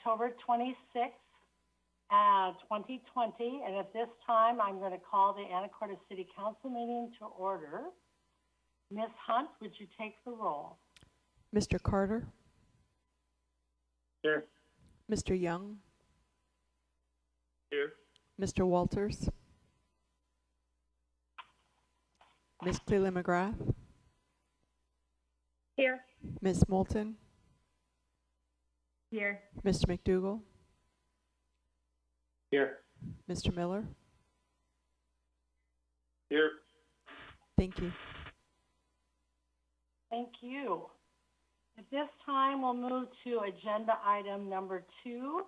October 26th, 2020. And at this time, I'm going to call the Anacortes City Council meeting to order. Ms. Hunt, would you take the roll? Mr. Carter? Here. Mr. Young? Here. Mr. Walters? Ms. Cleland McGrath? Here. Ms. Moulton? Here. Mr. McDougall? Here. Mr. Miller? Here. Thank you. Thank you. At this time, we'll move to agenda item number 2.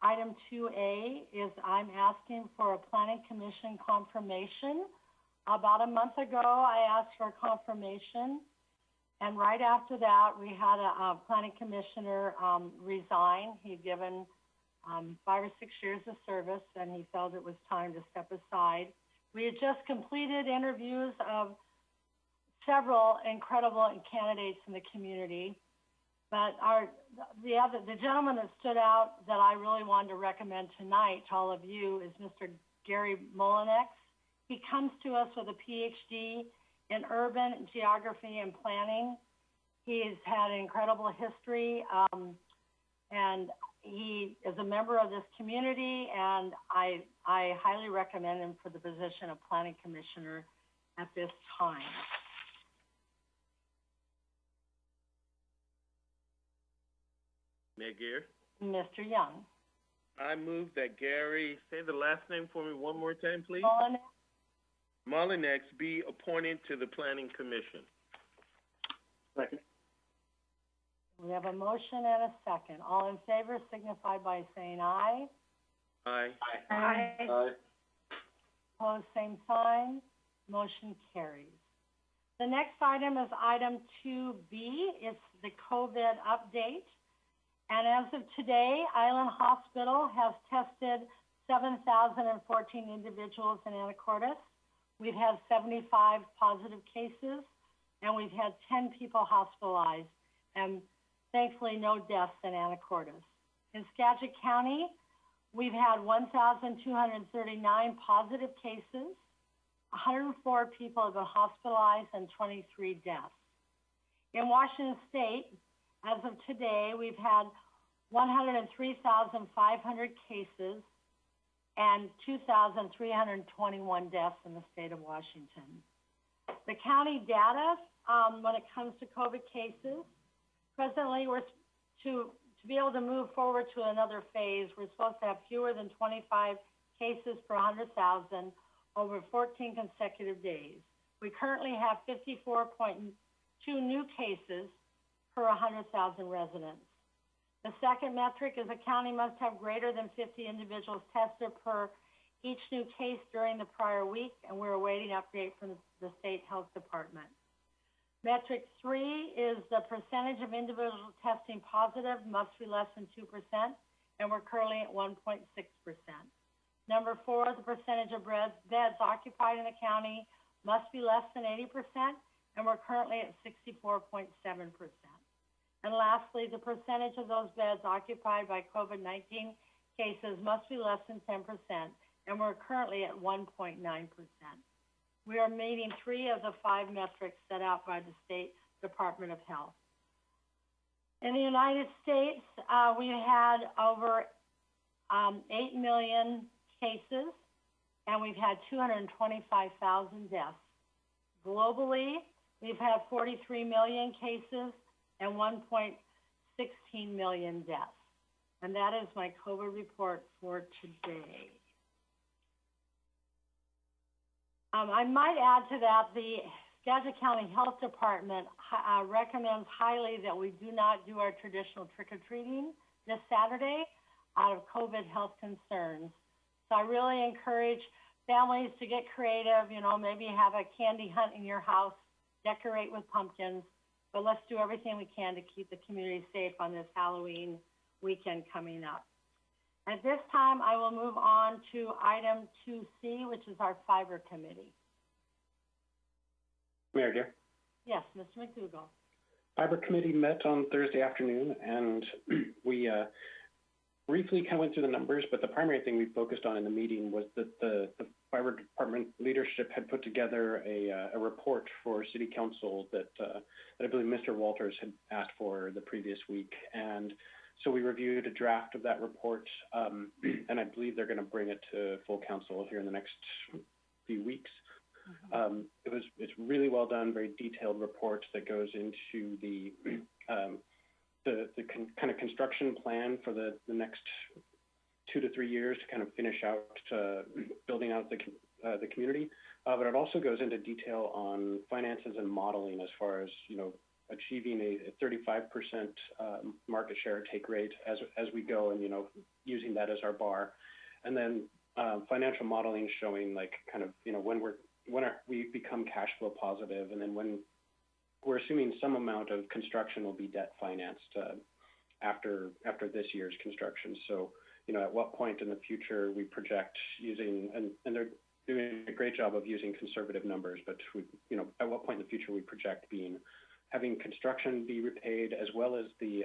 Item 2A is I'm asking for a planning commission confirmation. About a month ago, I asked for a confirmation, and right after that, we had a planning commissioner resign. He'd given 5 or 6 years of service, and he felt it was time to step aside. We had just completed interviews of several incredible candidates in the community, but the gentleman that stood out that I really wanted to recommend tonight to all of you is Mr. Gary Molinex. He comes to us with a PhD in urban geography and planning. He's had an incredible history, and he is a member of this community, and I highly recommend him for the position of planning commissioner at this time. Mayor Gear. Mr. Young. I move that Gary, say the last name for me one more time, please. Molinex be appointed to the Planning Commission. Second. We have a motion and a second. All in favor signify by saying aye. Aye. Aye. Aye. Opposed, same sign. Motion carries. The next item is item 2B. It's the COVID update. And as of today, Island Hospital has tested 7,014 individuals in Anacortes. We've had 75 positive cases, and we've had 10 people hospitalized, and thankfully no deaths in Anacortes. In Skagit County, we've had 1,239 positive cases, 104 people have been hospitalized, and 23 deaths. In Washington State, as of today, we've had 103,500 cases and 2,321 deaths in the state of Washington. The county data, when it comes to COVID cases, presently we're to be able to move forward to another phase, we're supposed to have fewer than 25 cases per 100,000 over 14 consecutive days. We currently have 54.2 new cases per 100,000 residents. The second metric is a county must have greater than 50 individuals tested per each new case during the prior week, and we're awaiting update from the state health department. Metric 3 is the percentage of individuals testing positive must be less than 2%, and we're currently at 1.6%. Number 4, the percentage of beds occupied in the county must be less than 80%, and we're currently at 64.7%. And lastly, the percentage of those beds occupied by COVID-19 cases must be less than 10%, and we're currently at 1.9%. We are meeting 3 of the 5 metrics set out by the State Department of Health. In the United States, we had over 8 million cases, and we've had 225,000 deaths. Globally, we've had 43 million cases and 1.16 million deaths. And that is my COVID report for today. I might add to that, the Skagit County Health Department recommends highly that we do not do our traditional trick-or-treating this Saturday out of COVID health concerns. So I really encourage families to get creative, maybe have a candy hunt in your house, decorate with pumpkins, but let's do everything we can to keep the community safe on this Halloween weekend coming up. At this time, I will move on to item 2C, which is our Fiber Committee. Mayor Dear. Yes, Mr. McDougall. Fiber Committee met on Thursday afternoon, and we briefly kind of went through the numbers, but the primary thing we focused on in the meeting was that the fiber department leadership had put together a report for City Council that I believe Mr. Walters had asked for the previous week. And so we reviewed a draft of that report, and I believe they're going to bring it to full council here in the next few weeks. It's really well done, very detailed report that goes into the kind of construction plan for the next 2 to 3 years to kind of finish out building out the community. But it also goes into detail on finances and modeling as far as, achieving a 35% market share take rate as we go, and, using that as our bar. And then financial modeling showing like kind of, when we become cash flow positive, and then when we're assuming some amount of construction will be debt financed after this year's construction. So, at what point in the future we project using, and they're doing a great job of using conservative numbers, but at what point in the future we project having construction be repaid, as well as the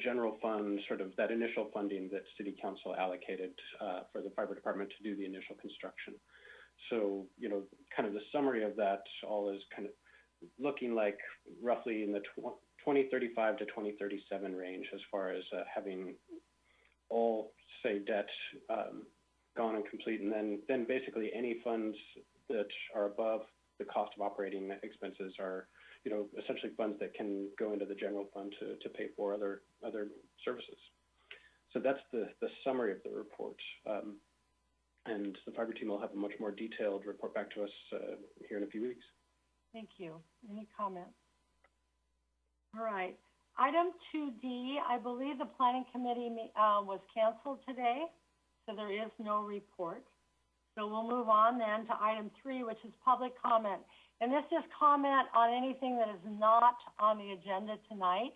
general fund, sort of that initial funding that City Council allocated for the fiber department to do the initial construction. So, kind of the summary of that all is kind of looking like roughly in the 2035 to 2037 range as far as having all, say, debt gone and complete, and then basically any funds that are above the cost of operating expenses are, essentially funds that can go into the general fund to pay for other services. So that's the summary of the report. And the fiber team will have a much more detailed report back to us here in a few weeks. Thank you. Any comments? All right. Item 2D, I believe the planning committee was canceled today, so there is no report. So we'll move on then to item 3, which is public comment. And this is comment on anything that is not on the agenda tonight.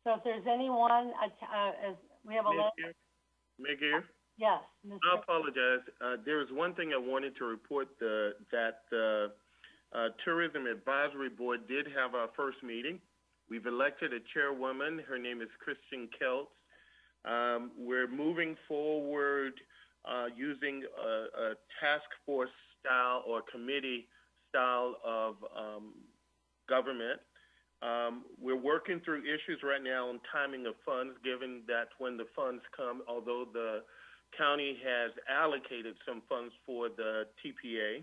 So if there's anyone, as we have a list. Mayor? Yes. I apologize. There is one thing I wanted to report, that the Tourism Advisory Board did have our first meeting. We've elected a chairwoman. Her name is Christian Keltz. We're moving forward using a task force style or committee style of government. We're working through issues right now on timing of funds, given that when the funds come, although the county has allocated some funds for the TPA.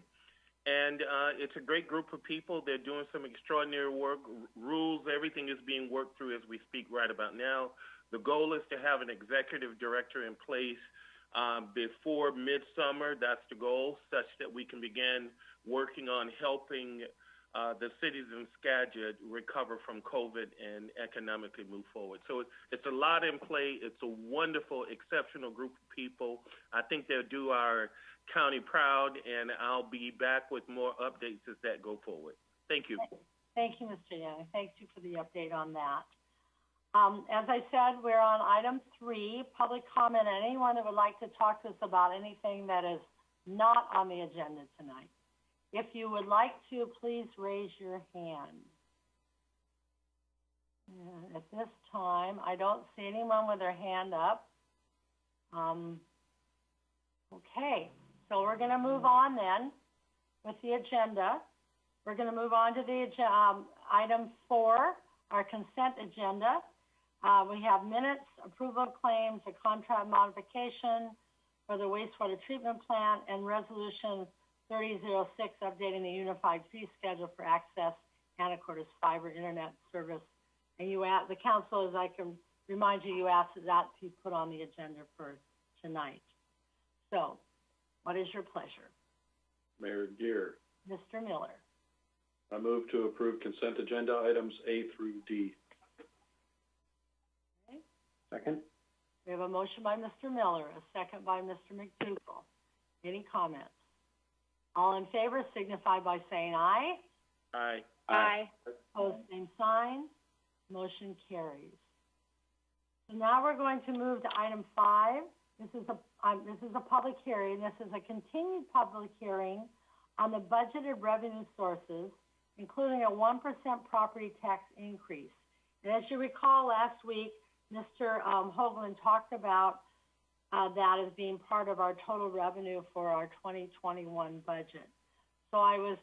And it's a great group of people. They're doing some extraordinary work. Rules, everything is being worked through as we speak right about now. The goal is to have an executive director in place before midsummer. That's the goal, such that we can begin working on helping the cities in Skagit recover from COVID and economically move forward. So it's a lot in play. It's a wonderful, exceptional group of people. I think they'll do our county proud, and I'll be back with more updates as that go forward. Thank you. Thank you, Mr. Young. Thank you for the update on that. As I said, we're on item 3, public comment. Anyone that would like to talk to us about anything that is not on the agenda tonight. If you would like to, please raise your hand. And at this time, I don't see anyone with their hand up. Okay, so we're going to move on then with the agenda. We're going to move on to the item 4, our consent agenda. We have minutes, approval of claims, a contract modification for the wastewater treatment plant, and resolution 3006, updating the unified fee schedule for access Anacortes fiber internet service. And the council, as I can remind you, you asked that to be put on the agenda for tonight. So, what is your pleasure? Mayor Gear. Mr. Miller. I move to approve consent agenda items A through D. Okay. Second. We have a motion by Mr. Miller, a second by Mr. McDougall. Any comments? All in favor signify by saying aye. Aye. Aye. Opposed, same sign. Motion carries. So now we're going to move to item 5. This is a public hearing. This is a continued public hearing on the budgeted revenue sources, including a 1% property tax increase. And as you recall, last week, Mr. Hoagland talked about that as being part of our total revenue for our 2021 budget. So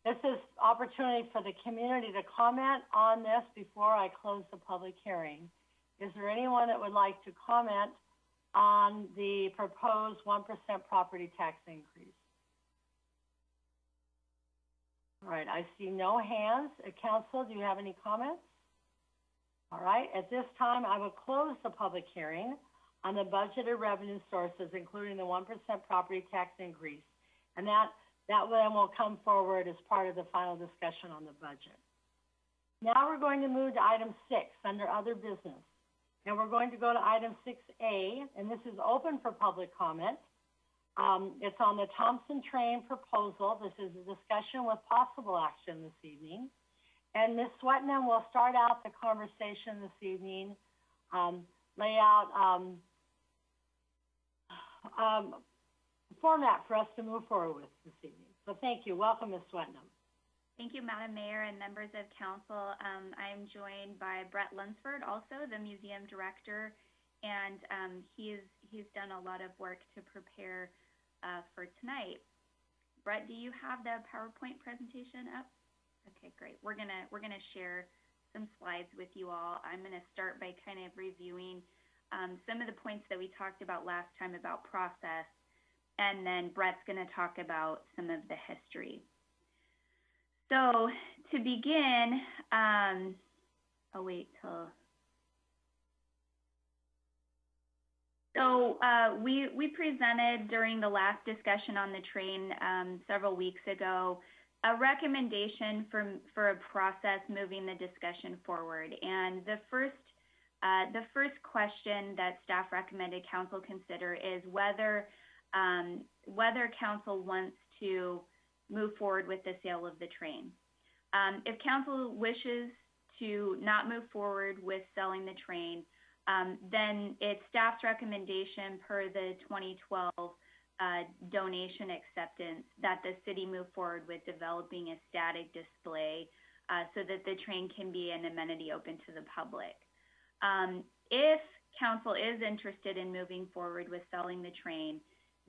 this is opportunity for the community to comment on this before I close the public hearing. Is there anyone that would like to comment on the proposed 1% property tax increase? All right, I see no hands. Council, do you have any comments? All right, at this time, I will close the public hearing on the budgeted revenue sources, including the 1% property tax increase. And that then will come forward as part of the final discussion on the budget. Now we're going to move to item 6 under other business. And we're going to go to item 6A, and this is open for public comment. It's on the Thompson Train proposal. This is a discussion with possible action this evening. And Ms. Swetnam will start out the conversation this evening, lay out format for us to move forward with this evening. So thank you. Welcome, Ms. Swetnam. Thank you, Madam Mayor and members of council. I am joined by Brett Lunsford, also the museum director, and he's done a lot of work to prepare for tonight. Brett, do you have the PowerPoint presentation up? Okay, great. We're gonna share some slides with you all. I'm gonna start by kind of reviewing some of the points that we talked about last time about process, and then Brett's gonna talk about some of the history. So to begin, I'll wait till. So we presented during the last discussion on the train several weeks ago a recommendation for a process moving the discussion forward. And the first question that staff recommended council consider is whether council wants to move forward with the sale of the train. If council wishes to not move forward with selling the train, then it's staff's recommendation per the 2012 donation acceptance that the city move forward with developing a static display so that the train can be an amenity open to the public. If council is interested in moving forward with selling the train,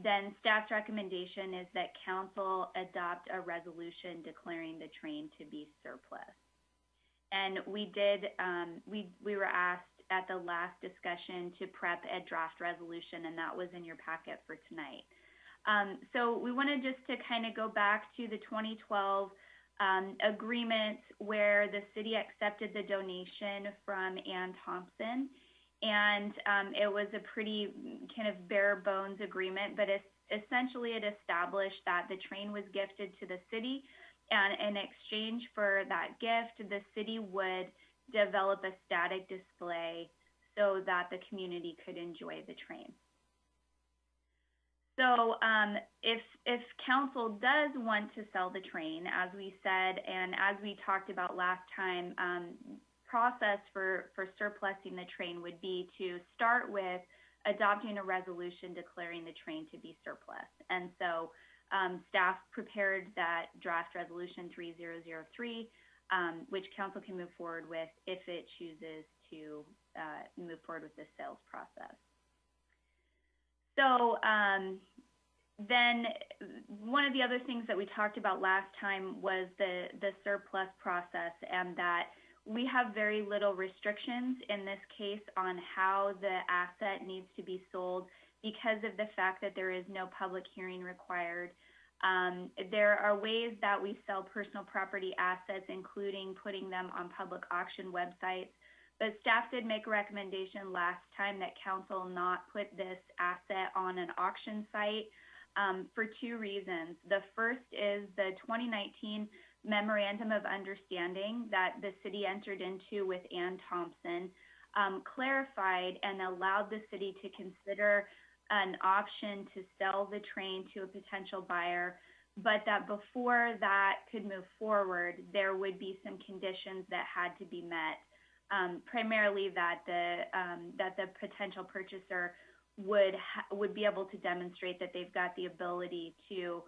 then staff's recommendation is that council adopt a resolution declaring the train to be surplus. And we did, we were asked at the last discussion to prep a draft resolution, and that was in your packet for tonight. So we wanted just to kind of go back to the 2012 agreement where the city accepted the donation from Ann Thompson. And it was a pretty kind of bare bones agreement, but essentially it established that the train was gifted to the city, and in exchange for that gift, the city would develop a static display so that the community could enjoy the train. So if council does want to sell the train, as we said, and as we talked about last time, process for surplusing the train would be to start with adopting a resolution declaring the train to be surplus. And so staff prepared that draft resolution 3003, which council can move forward with if it chooses to move forward with the sales process. So then one of the other things that we talked about last time was the surplus process, and that we have very little restrictions in this case on how the asset needs to be sold because of the fact that there is no public hearing required. There are ways that we sell personal property assets, including putting them on public auction websites. But staff did make a recommendation last time that council not put this asset on an auction site for two reasons. The first is the 2019 Memorandum of Understanding that the city entered into with Ann Thompson clarified and allowed the city to consider an option to sell the train to a potential buyer, but that before that could move forward, there would be some conditions that had to be met. Primarily that the potential purchaser would be able to demonstrate that they've got the ability to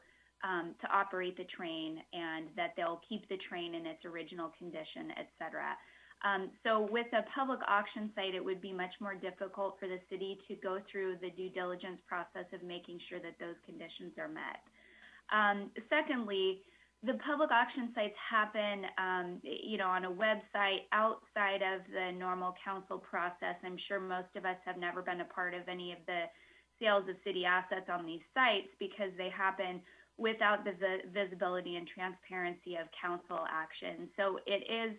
operate the train, and that they'll keep the train in its original condition, et cetera. So with a public auction site, it would be much more difficult for the city to go through the due diligence process of making sure that those conditions are met. Secondly, the public auction sites happen, on a website outside of the normal council process. I'm sure most of us have never been a part of any of the sales of city assets on these sites because they happen without the visibility and transparency of council action. So it is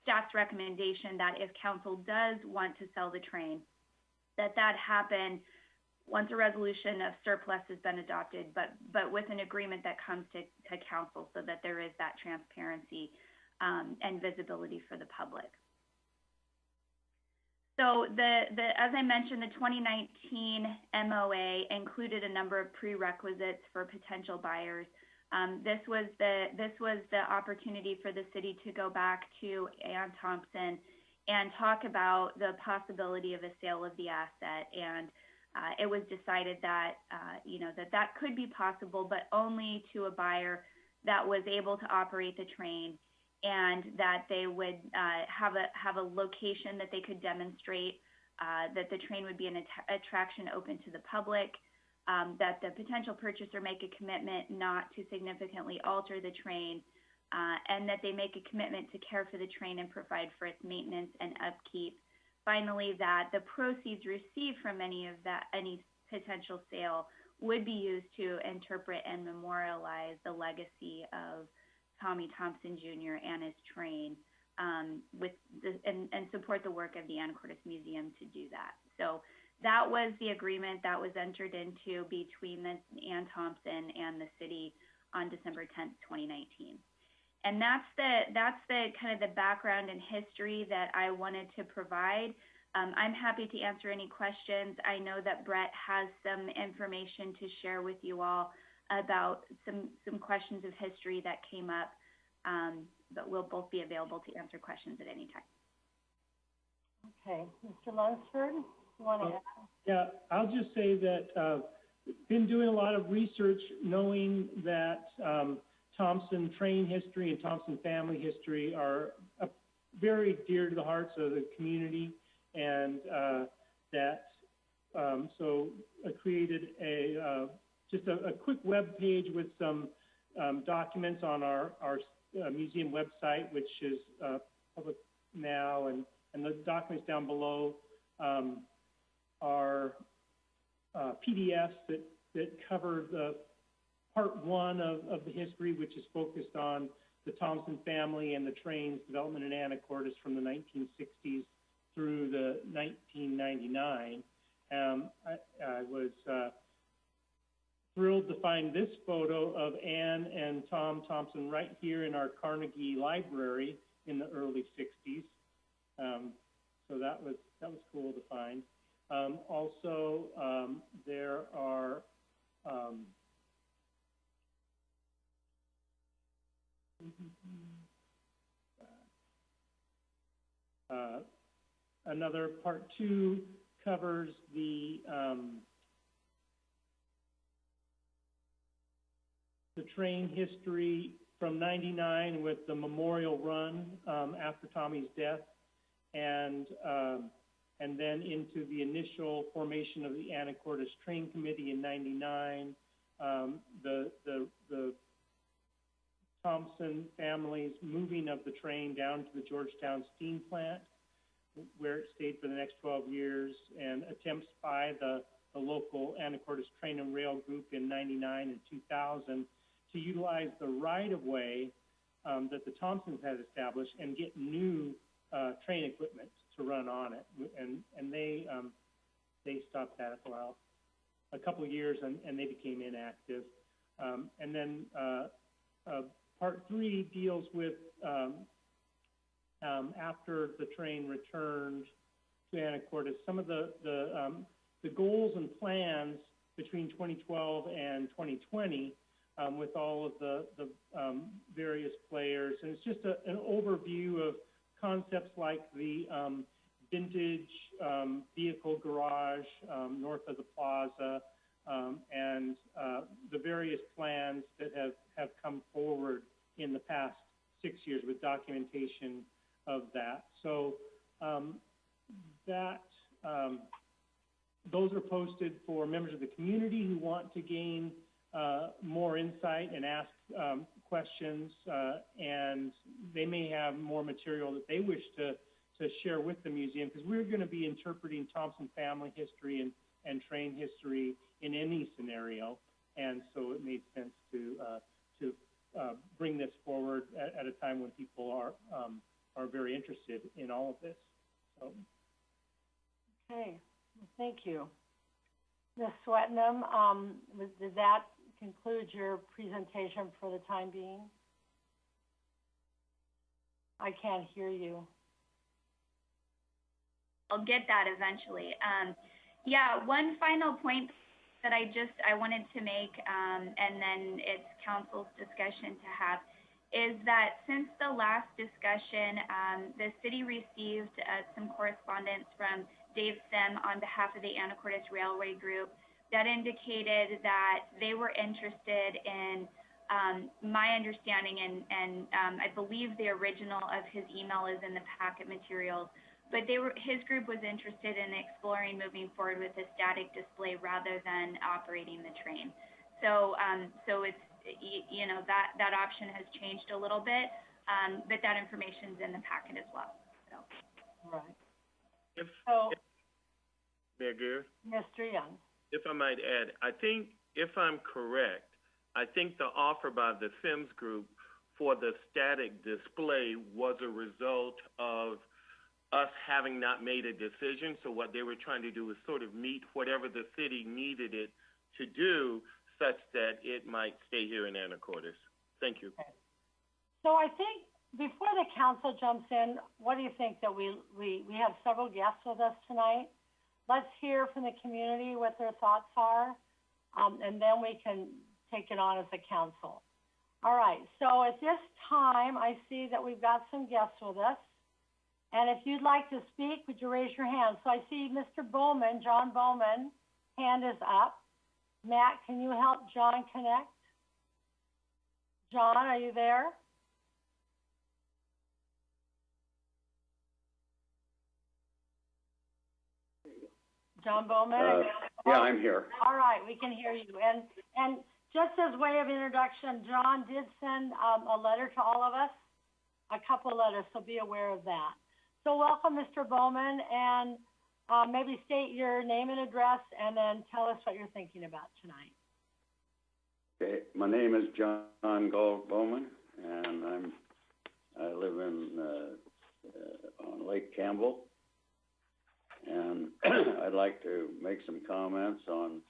staff's recommendation that if council does want to sell the train, that happen once a resolution of surplus has been adopted, but with an agreement that comes to council so that there is that transparency and visibility for the public. So as I mentioned, the 2019 MOA included a number of prerequisites for potential buyers. This was the opportunity for the city to go back to Ann Thompson and talk about the possibility of a sale of the asset, and it was decided that that could be possible, but only to a buyer that was able to operate the train, and that they would have a location that they could demonstrate that the train would be an attraction open to the public, that the potential purchaser make a commitment not to significantly alter the train, and that they make a commitment to care for the train and provide for its maintenance and upkeep. Finally, that the proceeds received from any potential sale would be used to interpret and memorialize the legacy of Tommy Thompson Jr. and his train, and support the work of the Anacortes Museum to do that. So that was the agreement that was entered into between Ann Thompson and the city on December 10th, 2019. And that's the kind of the background and history that I wanted to provide. I'm happy to answer any questions. I know that Brett has some information to share with you all about some questions of history that came up, but we'll both be available to answer questions at any time. Okay, Mr. Lunsford, you want to? Yeah, I'll just say that been doing a lot of research, knowing that Thompson train history and Thompson family history are very dear to the hearts of the community, and so I created just a quick web page with some documents on our museum website, which is public now, and the documents down below are PDFs that cover the part one of the history, which is focused on the Thompson family and the train's development in Anacortes from the 1960s through the 1999. I was thrilled to find this photo of Ann and Tom Thompson right here in our Carnegie Library in the early 60s. So that was cool to find. Also, there are another part two covers the train history from '99 with the memorial run after Tommy's death, and then into the initial formation of the Anacortes Train Committee in '99, the Thompson family's moving of the train down to the Georgetown steam plant, where it stayed for the next 12 years, and attempts by the local Anacortes Train and Rail Group in '99 and 2000 to utilize the right-of-way that the Thompsons had established and get new train equipment to run on it, and they stopped that for a couple of years, and they became inactive. And then part three deals with after the train returned to Anacortes, some of the goals and plans between 2012 and 2020 with all of the various players, and it's just an overview of concepts like the vintage vehicle garage north of the plaza, and the various plans that have come forward in the past 6 years with documentation of that. So those are posted for members of the community who want to gain more insight and ask questions, and they may have more material that they wish to share with the museum, because we're going to be interpreting Thompson family history and train history in any scenario, and so it made sense to bring this forward at a time when people are very interested in all of this. So. Okay, thank you. Ms. Swetnam, did that conclude your presentation for the time being? I can't hear you. I'll get that eventually. Yeah, one final point that I wanted to make, and then it's council's discussion to have, is that since the last discussion, the city received some correspondence from Dave Sim on behalf of the Anacortes Railway Group that indicated that they were interested in, my understanding, and I believe the original of his email is in the packet materials, but his group was interested in exploring moving forward with a static display rather than operating the train. So it's, that option has changed a little bit, but that information's in the packet as well. So. Right. Mayor Gary? Mr. Young. If I might add, I think, if I'm correct, I think the offer by the Sims Group for the static display was a result of us having not made a decision. So what they were trying to do was sort of meet whatever the city needed it to do, such that it might stay here in Anacortes. Thank you. Okay. So I think before the council jumps in, what do you think that we have several guests with us tonight? Let's hear from the community what their thoughts are, and then we can take it on as a council. All right, so at this time, I see that we've got some guests with us. And if you'd like to speak, would you raise your hand? So I see Mr. Bowman, John Bowman, hand is up. Matt, can you help John connect? John, are you there? John Bowman? Yeah, I'm here. All right, we can hear you. And just as way of introduction, John did send a letter to all of us, a couple letters, so be aware of that. So welcome, Mr. Bowman, and maybe state your name and address, and then tell us what you're thinking about tonight. Okay, my name is John Gold Bowman, and I live on Lake Campbell, and I'd like to make some comments on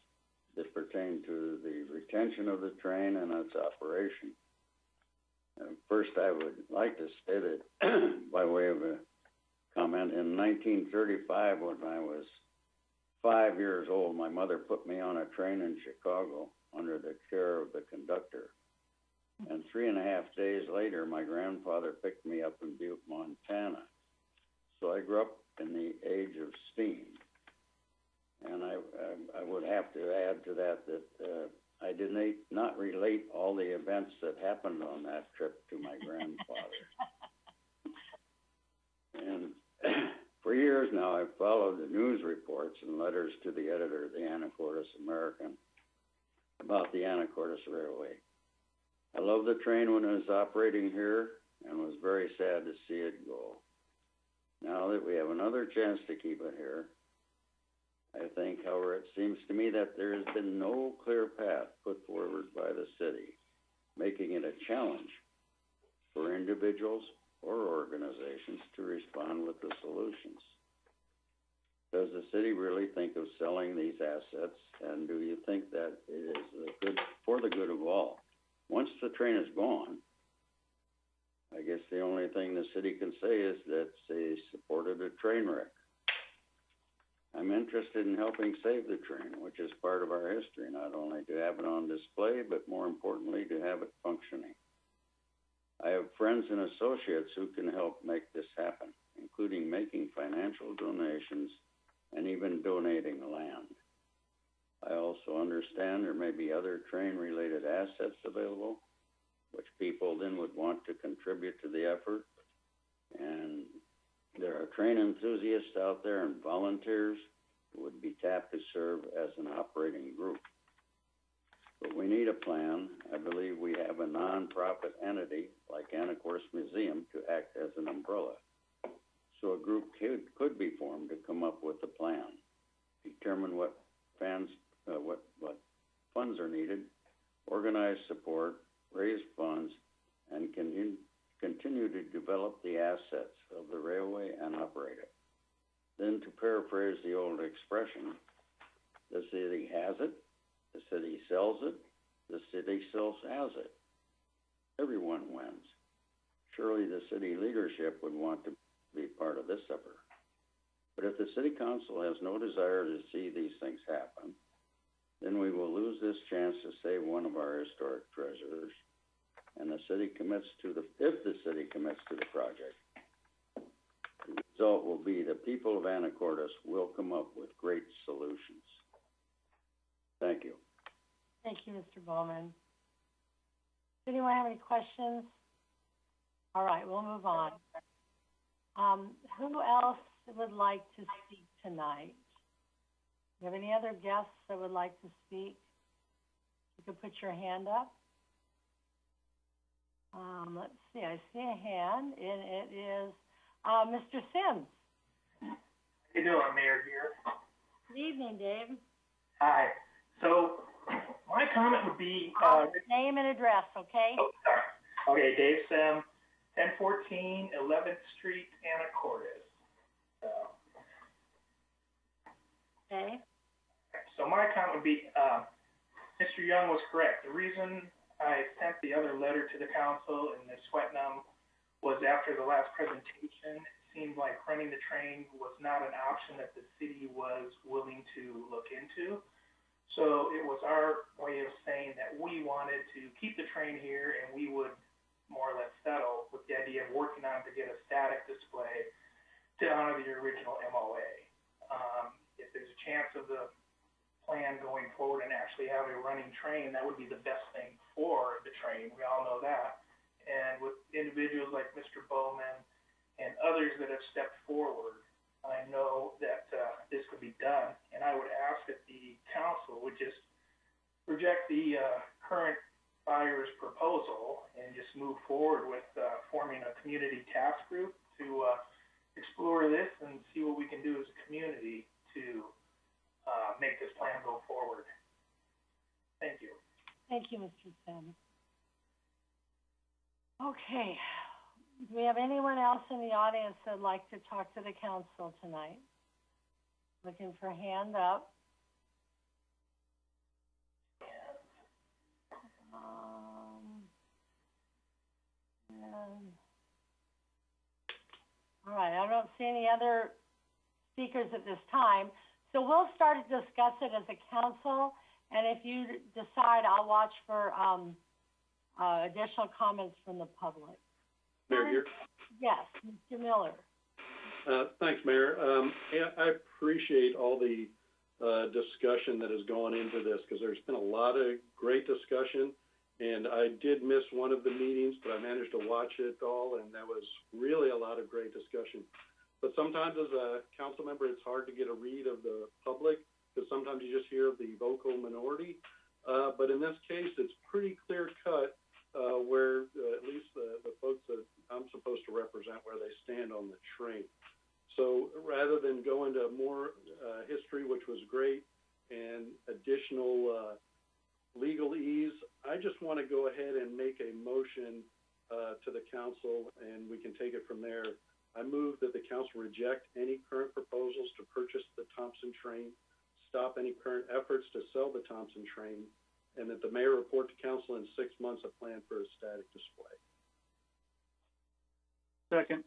this pertain to the retention of the train and its operation. First, I would like to say that by way of a comment, in 1935, when I was 5 years old, my mother put me on a train in Chicago under the care of the conductor. And 3.5 days later, my grandfather picked me up in Butte, Montana. So I grew up in the age of steam. And I would have to add to that I did not relate all the events that happened on that trip to my grandfather. And for years now, I've followed the news reports and letters to the editor of the Anacortes American about the Anacortes Railway. I loved the train when it was operating here and was very sad to see it go. Now that we have another chance to keep it here, I think, however, it seems to me that there has been no clear path put forward by the city, making it a challenge for individuals or organizations to respond with the solutions. Does the city really think of selling these assets, and do you think that it is for the good of all? Once the train is gone, I guess the only thing the city can say is that they supported a train wreck. I'm interested in helping save the train, which is part of our history, not only to have it on display, but more importantly, to have it functioning. I have friends and associates who can help make this happen, including making financial donations and even donating land. I also understand there may be other train-related assets available, which people then would want to contribute to the effort. And there are train enthusiasts out there and volunteers who would be tapped to serve as an operating group. But we need a plan. I believe we have a nonprofit entity like Anacortes Museum to act as an umbrella. So a group could be formed to come up with a plan, determine what funds are needed, organize support, raise funds, and continue to develop the assets of the railway and operate it. Then, to paraphrase the old expression, the city has it, the city sells it, the city sells has it. Everyone wins. Surely the city leadership would want to be part of this effort. But if the city council has no desire to see these things happen, then we will lose this chance to save one of our historic treasures. And if the city commits to the project, the result will be the people of Anacortes will come up with great solutions. Thank you. Thank you, Mr. Bowman. Does anyone have any questions? All right, we'll move on. Who else would like to speak tonight? Do you have any other guests that would like to speak? You could put your hand up. Let's see, I see a hand, and it is Mr. Sims. How you doing, Mayor here? Good evening, Dave. Hi. So, my comment would be... name and address, okay? Oh, sorry. Okay, Dave Sim, 1014 11th Street, Anacortes. Okay. So my comment would be, Mr. Young was correct. The reason I sent the other letter to the council in the Swetnam was after the last presentation. It seemed like running the train was not an option that the city was willing to look into. So it was our way of saying that we wanted to keep the train here and we would more or less settle with the idea of working on to get a static display to honor the original MOA. If there's a chance of the plan going forward and actually have a running train, that would be the best thing for the train. We all know that. And with individuals like Mr. Bowman and others that have stepped forward, I know that this could be done. And I would ask that the council would just reject the current buyer's proposal and just move forward with forming a community task group to explore this and see what we can do as a community to make this plan go forward. Thank you. Thank you, Mr. Sims. Okay. Do we have anyone else in the audience that would like to talk to the council tonight? Looking for a hand up. All right, I don't see any other speakers at this time. So we'll start to discuss it as a council, and if you decide, I'll watch for additional comments from the public. Mayor here? Yes, Mr. Miller. Thanks, Mayor. Yeah, I appreciate all the discussion that has gone into this, because there's been a lot of great discussion, and I did miss one of the meetings, but I managed to watch it all, and that was really a lot of great discussion. But sometimes as a council member, it's hard to get a read of the public, because sometimes you just hear of the vocal minority. But in this case, it's pretty clear cut where at least the folks that I'm supposed to represent, where they stand on the train. So rather than go into more history, which was great, and additional legalese, I just want to go ahead and make a motion to the council, and we can take it from there. I move that the council reject any current proposals to purchase the Thompson train, stop any current efforts to sell the Thompson train, and that the mayor report to council in 6 months a plan for a static display. Second.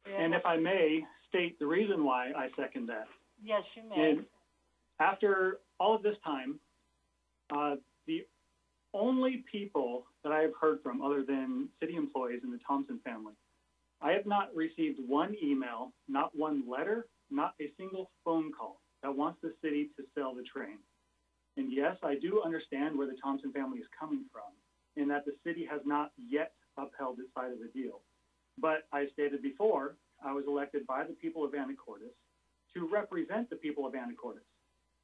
And if I may state the reason why I second that. Yes, you may. And after all of this time, the only people that I have heard from other than city employees in the Thompson family, I have not received one email, not one letter, not a single phone call that wants the city to sell the train. And yes, I do understand where the Thompson family is coming from, in that the city has not yet upheld its side of the deal. But I stated before, I was elected by the people of Anacortes to represent the people of Anacortes.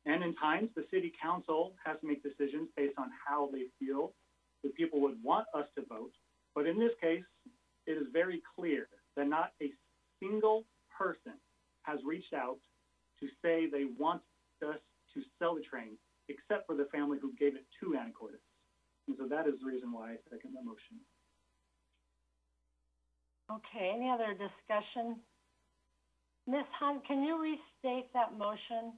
And in times, the city council has to make decisions based on how they feel the people would want us to vote. But in this case, it is very clear that not a single person has reached out to say they want us to sell the train, except for the family who gave it to Anacortes. And so that is the reason why I second the motion. Okay, any other discussion? Ms. Hunt, can you restate that motion?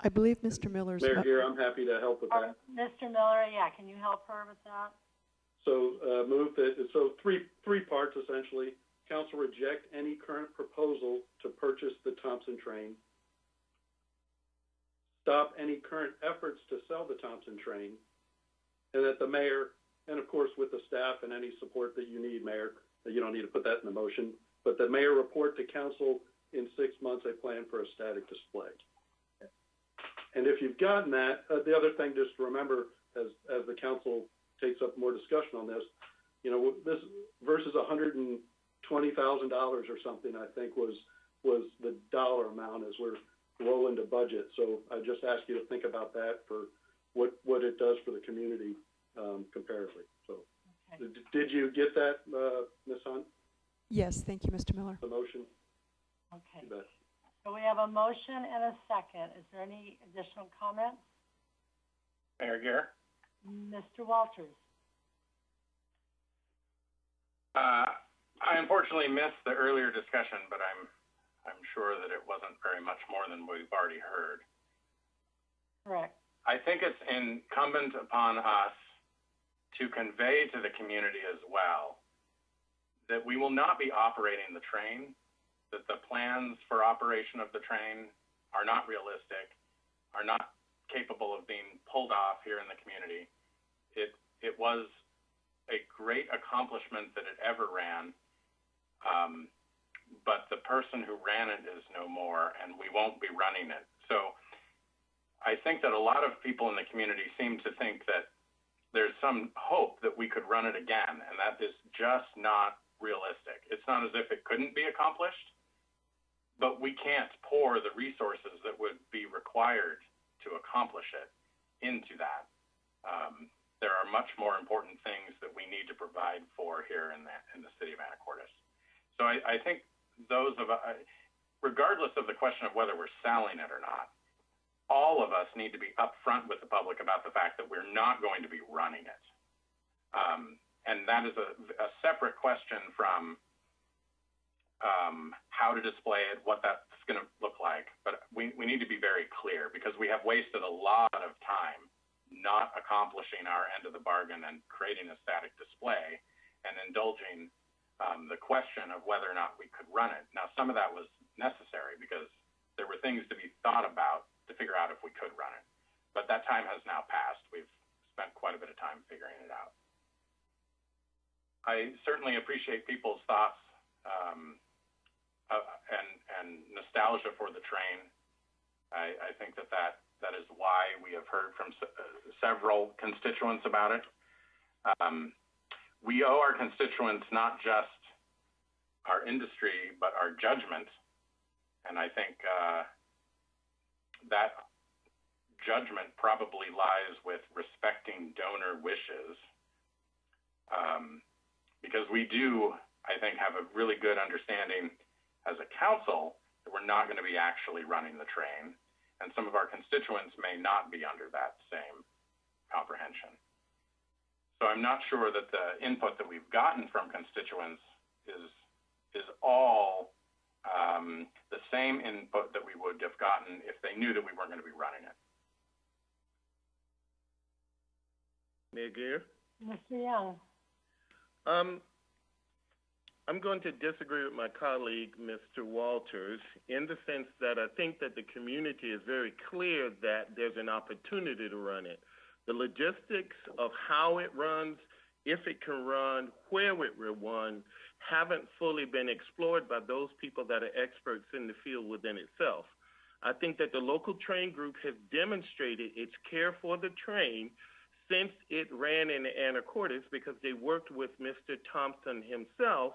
I believe Mr. Miller's. Mayor Gear, I'm happy to help with that. Mr. Miller, yeah, can you help her with that? So three parts essentially. Council reject any current proposal to purchase the Thompson train. Stop any current efforts to sell the Thompson train. And that the mayor, and of course with the staff and any support that you need, Mayor, you don't need to put that in the motion, but the mayor report to council in 6 months a plan for a static display. And if you've gotten that, the other thing just to remember as the council takes up more discussion on this, this versus $120,000 or something, I think was the dollar amount as we're rolling to budget. So I just ask you to think about that for what it does for the community comparatively. So okay. Did you get that, Ms. Hunt? Yes, thank you, Mr. Miller. The motion? Okay. You bet. So we have a motion and a second. Is there any additional comments? Mayor Gear? Mr. Walters? I unfortunately missed the earlier discussion, but I'm sure that it wasn't very much more than we've already heard. Correct. I think it's incumbent upon us to convey to the community as well that we will not be operating the train, that the plans for operation of the train are not realistic, are not capable of being pulled off here in the community. It was a great accomplishment that it ever ran, but the person who ran it is no more, and we won't be running it. So I think that a lot of people in the community seem to think that there's some hope that we could run it again, and that is just not realistic. It's not as if it couldn't be accomplished, but we can't pour the resources that would be required to accomplish it into that. There are much more important things that we need to provide for here in the city of Anacortes. So I think those of us, regardless of the question of whether we're selling it or not, all of us need to be upfront with the public about the fact that we're not going to be running it. And that is a separate question from how to display it, what that's going to look like. But we need to be very clear because we have wasted a lot of time not accomplishing our end of the bargain and creating a static display and indulging the question of whether or not we could run it. Now, some of that was necessary because there were things to be thought about to figure out if we could run it. But that time has now passed. We've spent quite a bit of time figuring it out. I certainly appreciate people's thoughts and nostalgia for the train. I think that is why we have heard from several constituents about it. We owe our constituents not just our industry, but our judgment. And I think that judgment probably lies with respecting donor wishes. Because we do, I think, have a really good understanding as a council that we're not going to be actually running the train. And some of our constituents may not be under that same comprehension. So I'm not sure that the input that we've gotten from constituents is all the same input that we would have gotten if they knew that we weren't going to be running it. Mayor Gear? Mr. Young? I'm going to disagree with my colleague, Mr. Walters, in the sense that I think that the community is very clear that there's an opportunity to run it. The logistics of how it runs, if it can run, where it will run, haven't fully been explored by those people that are experts in the field within itself. I think that the local train group has demonstrated its care for the train since it ran in Anacortes because they worked with Mr. Thompson himself.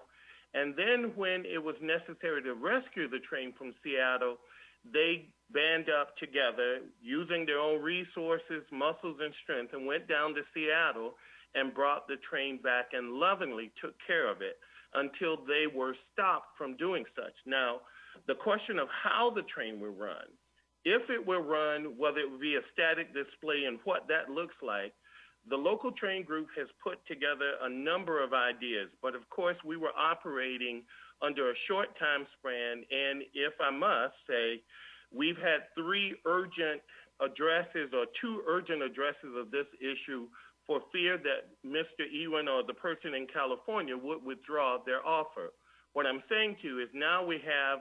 And then when it was necessary to rescue the train from Seattle, they band up together using their own resources, muscles, and strength and went down to Seattle and brought the train back and lovingly took care of it until they were stopped from doing such. Now, the question of how the train will run, if it will run, whether it will be a static display and what that looks like, the local train group has put together a number of ideas. But of course, we were operating under a short time span. And if I must say, we've had two urgent addresses of this issue for fear that Mr. Ewan or the person in California would withdraw their offer. What I'm saying to you is now we have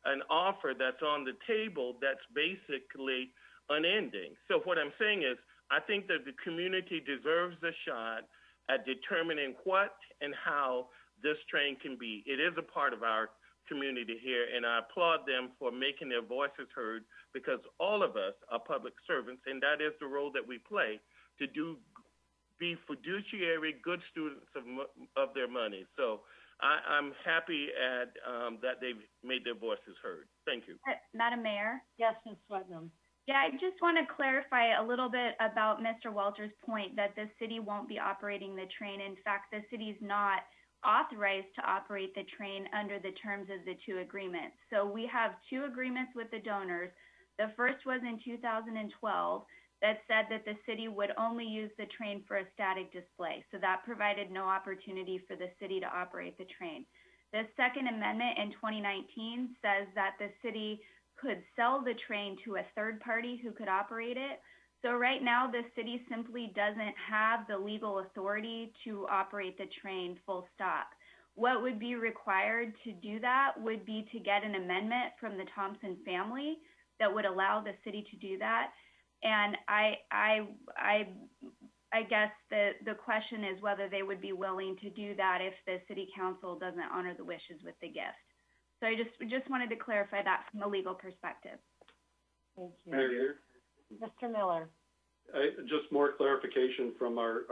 an offer that's on the table that's basically unending. So what I'm saying is, I think that the community deserves a shot at determining what and how this train can be. It is a part of our community here, and I applaud them for making their voices heard, because all of us are public servants, and that is the role that we play, to be fiduciary, good students of their money. So I'm happy that they've made their voices heard. Thank you. Madam Mayor? Yes, Ms. Swetnam. Yeah, I just want to clarify a little bit about Mr. Walter's point that the city won't be operating the train. In fact, the city's not authorized to operate the train under the terms of the two agreements. So we have two agreements with the donors. The first was in 2012 that said that the city would only use the train for a static display. So that provided no opportunity for the city to operate the train. The second amendment in 2019 says that the city could sell the train to a third party who could operate it. So right now, the city simply doesn't have the legal authority to operate the train, full stop. What would be required to do that would be to get an amendment from the Thompson family that would allow the city to do that. And I guess the question is whether they would be willing to do that if the city council doesn't honor the wishes with the gift. So I just wanted to clarify that from a legal perspective. Thank you. Mayor, Mr. Miller. just more clarification from our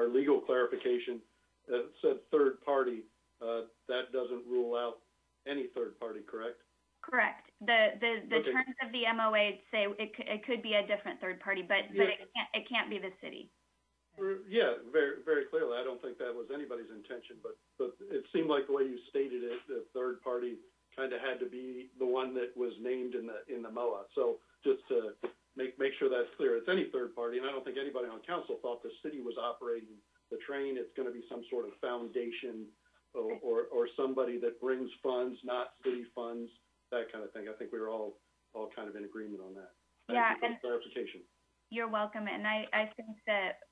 legal clarification. It said third party. That doesn't rule out any third party, correct? Correct. The Okay. terms of the MOA say it could be a different third party, but it can't be the city. Yeah, very, very clearly. I don't think that was anybody's intention, but it seemed like the way you stated it, the third party kind of had to be the one that was named in the MOA. So just to make sure that's clear, it's any third party, and I don't think anybody on council thought the city was operating the train. It's going to be some sort of foundation or somebody that brings funds, not city funds, that kind of thing. I think we were all kind of in agreement on that. Thank you for the clarification. You're welcome, and I think that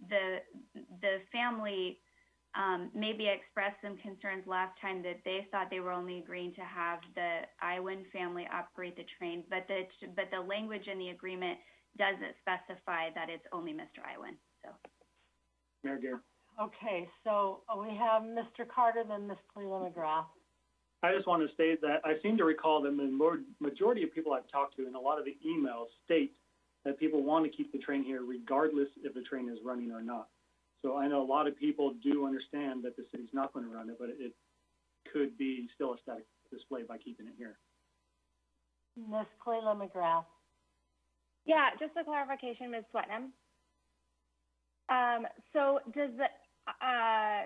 the family maybe expressed some concerns last time that they thought they were only agreeing to have the Iwan family operate the train, but the language in the agreement doesn't specify that it's only Mr. Iwan. So, Mayor Gear. Okay, so we have Mr. Carter, then Ms. Cleland McGrath. I just want to state that I seem to recall that the majority of people I've talked to and a lot of the emails state that people want to keep the train here regardless if the train is running or not. So I know a lot of people do understand that the city's not going to run it, but it could be still a static display by keeping it here. Ms. Cleland McGrath. Yeah, just a clarification, Ms. Swetnam. So does the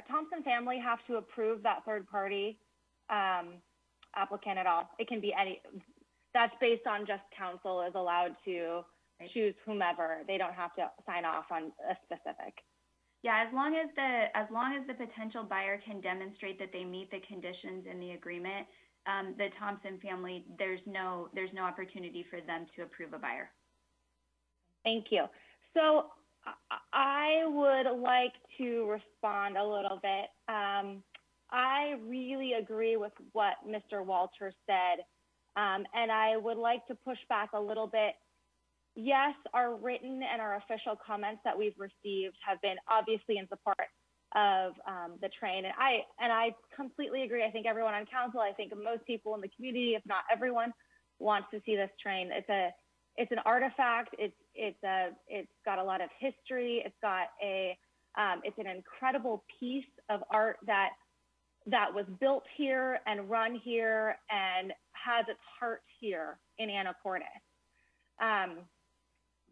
Thompson family have to approve that third party applicant at all? It can be any, that's based on just council is allowed to choose whomever. They don't have to sign off on a specific. yeah, as long as the potential buyer can demonstrate that they meet the conditions in the agreement, the Thompson family, there's no opportunity for them to approve a buyer. Thank you. So I would like to respond a little bit. I really agree with what Mr. Walter said, and I would like to push back a little bit. Yes, our written and our official comments that we've received have been obviously in support of the train, and I completely agree. I think everyone on council, I think most people in the community, if not everyone, wants to see this train. it's an artifact. It's got a lot of history. It's an incredible piece of art that was built here and run here and has its heart here in Anacortes.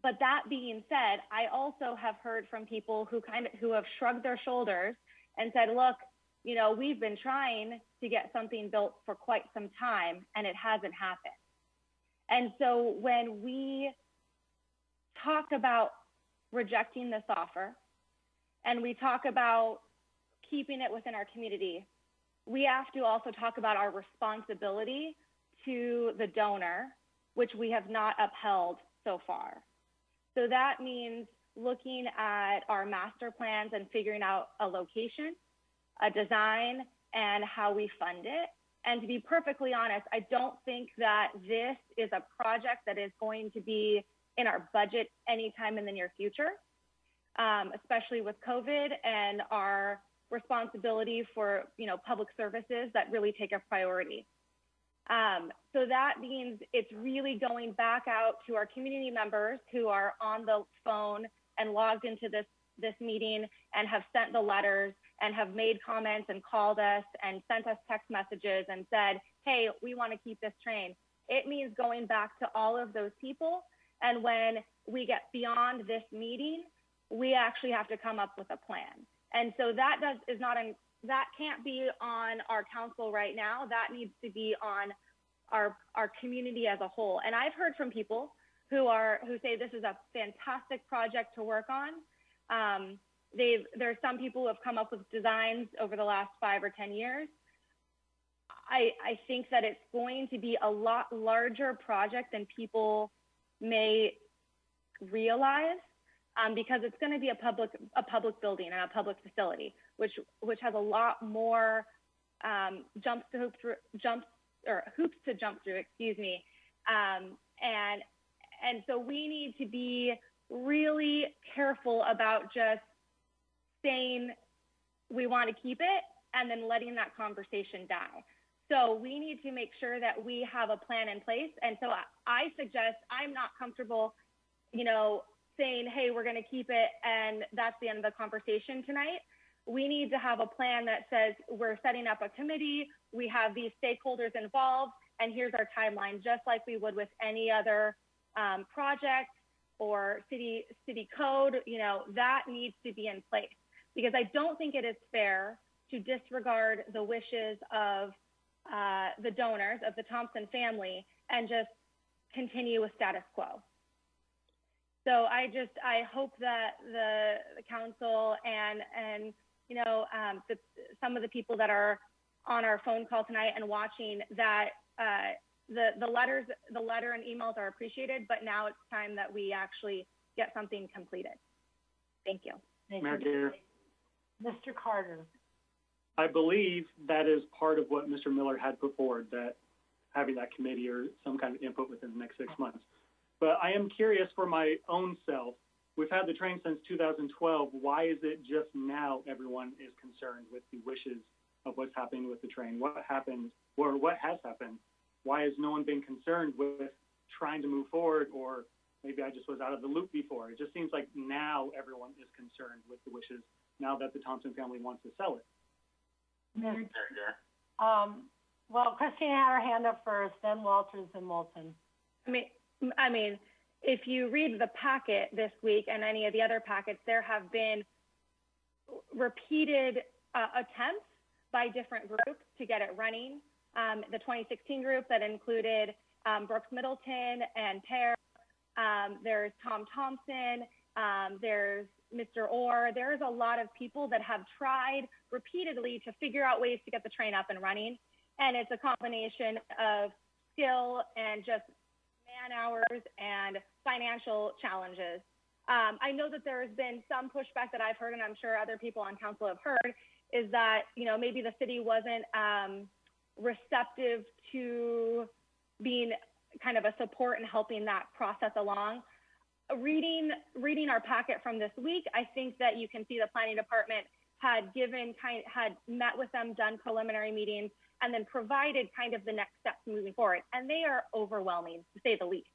But that being said, I also have heard from people who have shrugged their shoulders and said, look, you know, we've been trying to get something built for quite some time and it hasn't happened. And so when we talk about rejecting this offer and we talk about keeping it within our community, we have to also talk about our responsibility to the donor, which we have not upheld so far. So that means looking at our master plans and figuring out a location, a design, and how we fund it. And to be perfectly honest, I don't think that this is a project that is going to be in our budget anytime in the near future, especially with COVID and our responsibility for, you know, public services that really take a priority. So that means it's really going back out to our community members who are on the phone and logged into this meeting and have sent the letters and have made comments and called us and sent us text messages and said, hey, we want to keep this train. It means going back to all of those people. And when we get beyond this meeting, we actually have to come up with a plan. And so that can't be on our council right now. That needs to be on our community as a whole. And I've heard from people who say this is a fantastic project to work on. There's some people who have come up with designs over the last 5 or 10 years. I think that it's going to be a lot larger project than people may realize, because it's going to be a public building and a public facility, which has a lot more hoops to jump through. Excuse me, and so we need to be really careful about just saying we want to keep it and then letting that conversation die. So we need to make sure that we have a plan in place. And so I suggest, I'm not comfortable, you know, saying, hey, we're going to keep it and that's the end of the conversation tonight. We need to have a plan that says we're setting up a committee, we have these stakeholders involved, and here's our timeline, just like we would with any other project or city code. You know, that needs to be in place, because I don't think it is fair to disregard the wishes of the donors, of the Thompson family, and just continue with status quo. So I hope that the council and you know, some of the people that are on our phone call tonight and watching, that the letter and emails are appreciated, but now it's time that we actually get something completed. Thank you. Mayor Gayer. Mr. Carter. I believe that is part of what Mr. Miller had put forward, that having that committee or some kind of input within the next 6 months. But I am curious for my own self. We've had the train since 2012. Why is it just now everyone is concerned with the wishes of what's happening with the train? What happened, or what has happened? Why has no one been concerned with trying to move forward? Or maybe I just was out of the loop before. It just seems like now everyone is concerned with the wishes, now that the Thompson family wants to sell it. Well, Christina had her hand up first, then Walters and Moulton. I mean, if you read the packet this week and any of the other packets, there have been repeated attempts by different groups to get it running. The 2016 group that included Brooks Middleton and Pear. There's Tom Thompson. There's Mr. Orr. There's a lot of people that have tried repeatedly to figure out ways to get the train up and running. And it's a combination of skill and just man hours and financial challenges. I know that there has been some pushback that I've heard, and I'm sure other people on council have heard, is that, you know, maybe the city wasn't receptive to being kind of a support and helping that process along. Reading our packet from this week, I think that you can see the planning department had met with them, done preliminary meetings, and then provided kind of the next steps moving forward. And they are overwhelming, to say the least.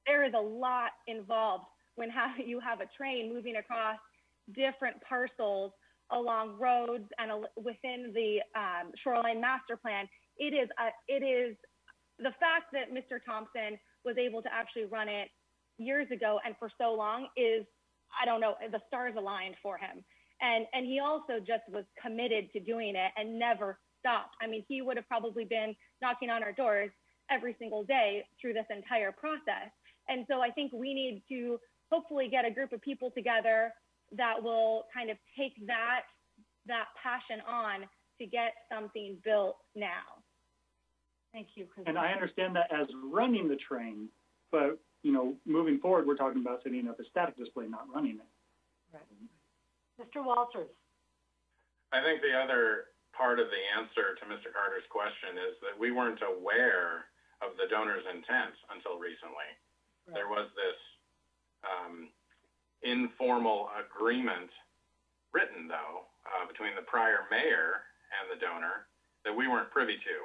There there's a lot involved when you have a train moving across different parcels along roads and within the shoreline master plan. It is the fact that Mr. Thompson was able to actually run it years ago and for so long is, I don't know, the stars aligned for him. And he also just was committed to doing it and never stopped. I mean, he would have probably been knocking on our doors every single day through this entire process. And so I think we need to hopefully get a group of people together that will kind of take that passion on to get something built now. Thank you, Chris. And I understand that as running the train, but, you know, moving forward, we're talking about setting up a static display, not running it. Right. Mr. Walters. I think the other part of the answer to Mr. Carter's question is that we weren't aware of the donor's intent until recently. Right. There was this informal agreement written, though, between the prior mayor and the donor that we weren't privy to.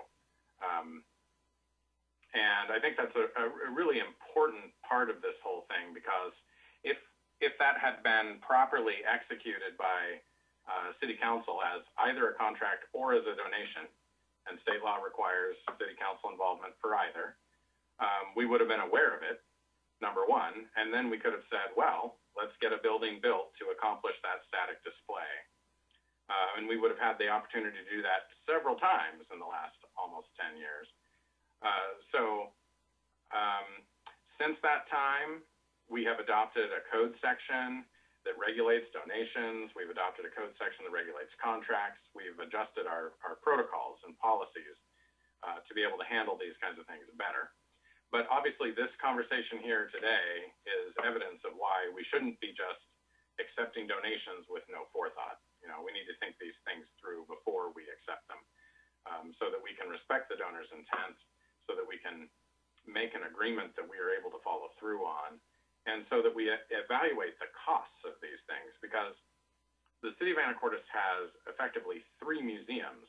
And I think that's a really important part of this whole thing, because if that had been properly executed by City Council as either a contract or as a donation, and state law requires City Council involvement for either, we would have been aware of it, number one, and then we could have said, well, let's get a building built to accomplish that static display. And we would have had the opportunity to do that several times in the last almost 10 years. Since that time, we have adopted a code section that regulates donations. We've adopted a code section that regulates contracts. We've adjusted our protocols and policies to be able to handle these kinds of things better. But obviously, this conversation here today is evidence of why we shouldn't be just accepting donations with no forethought. You know, we need to think these things through before we accept them, so that we can respect the donor's intent, so that we can make an agreement that we are able to follow through on, and so that we evaluate the costs of these things, because the city of Anacortes has effectively 3 museums.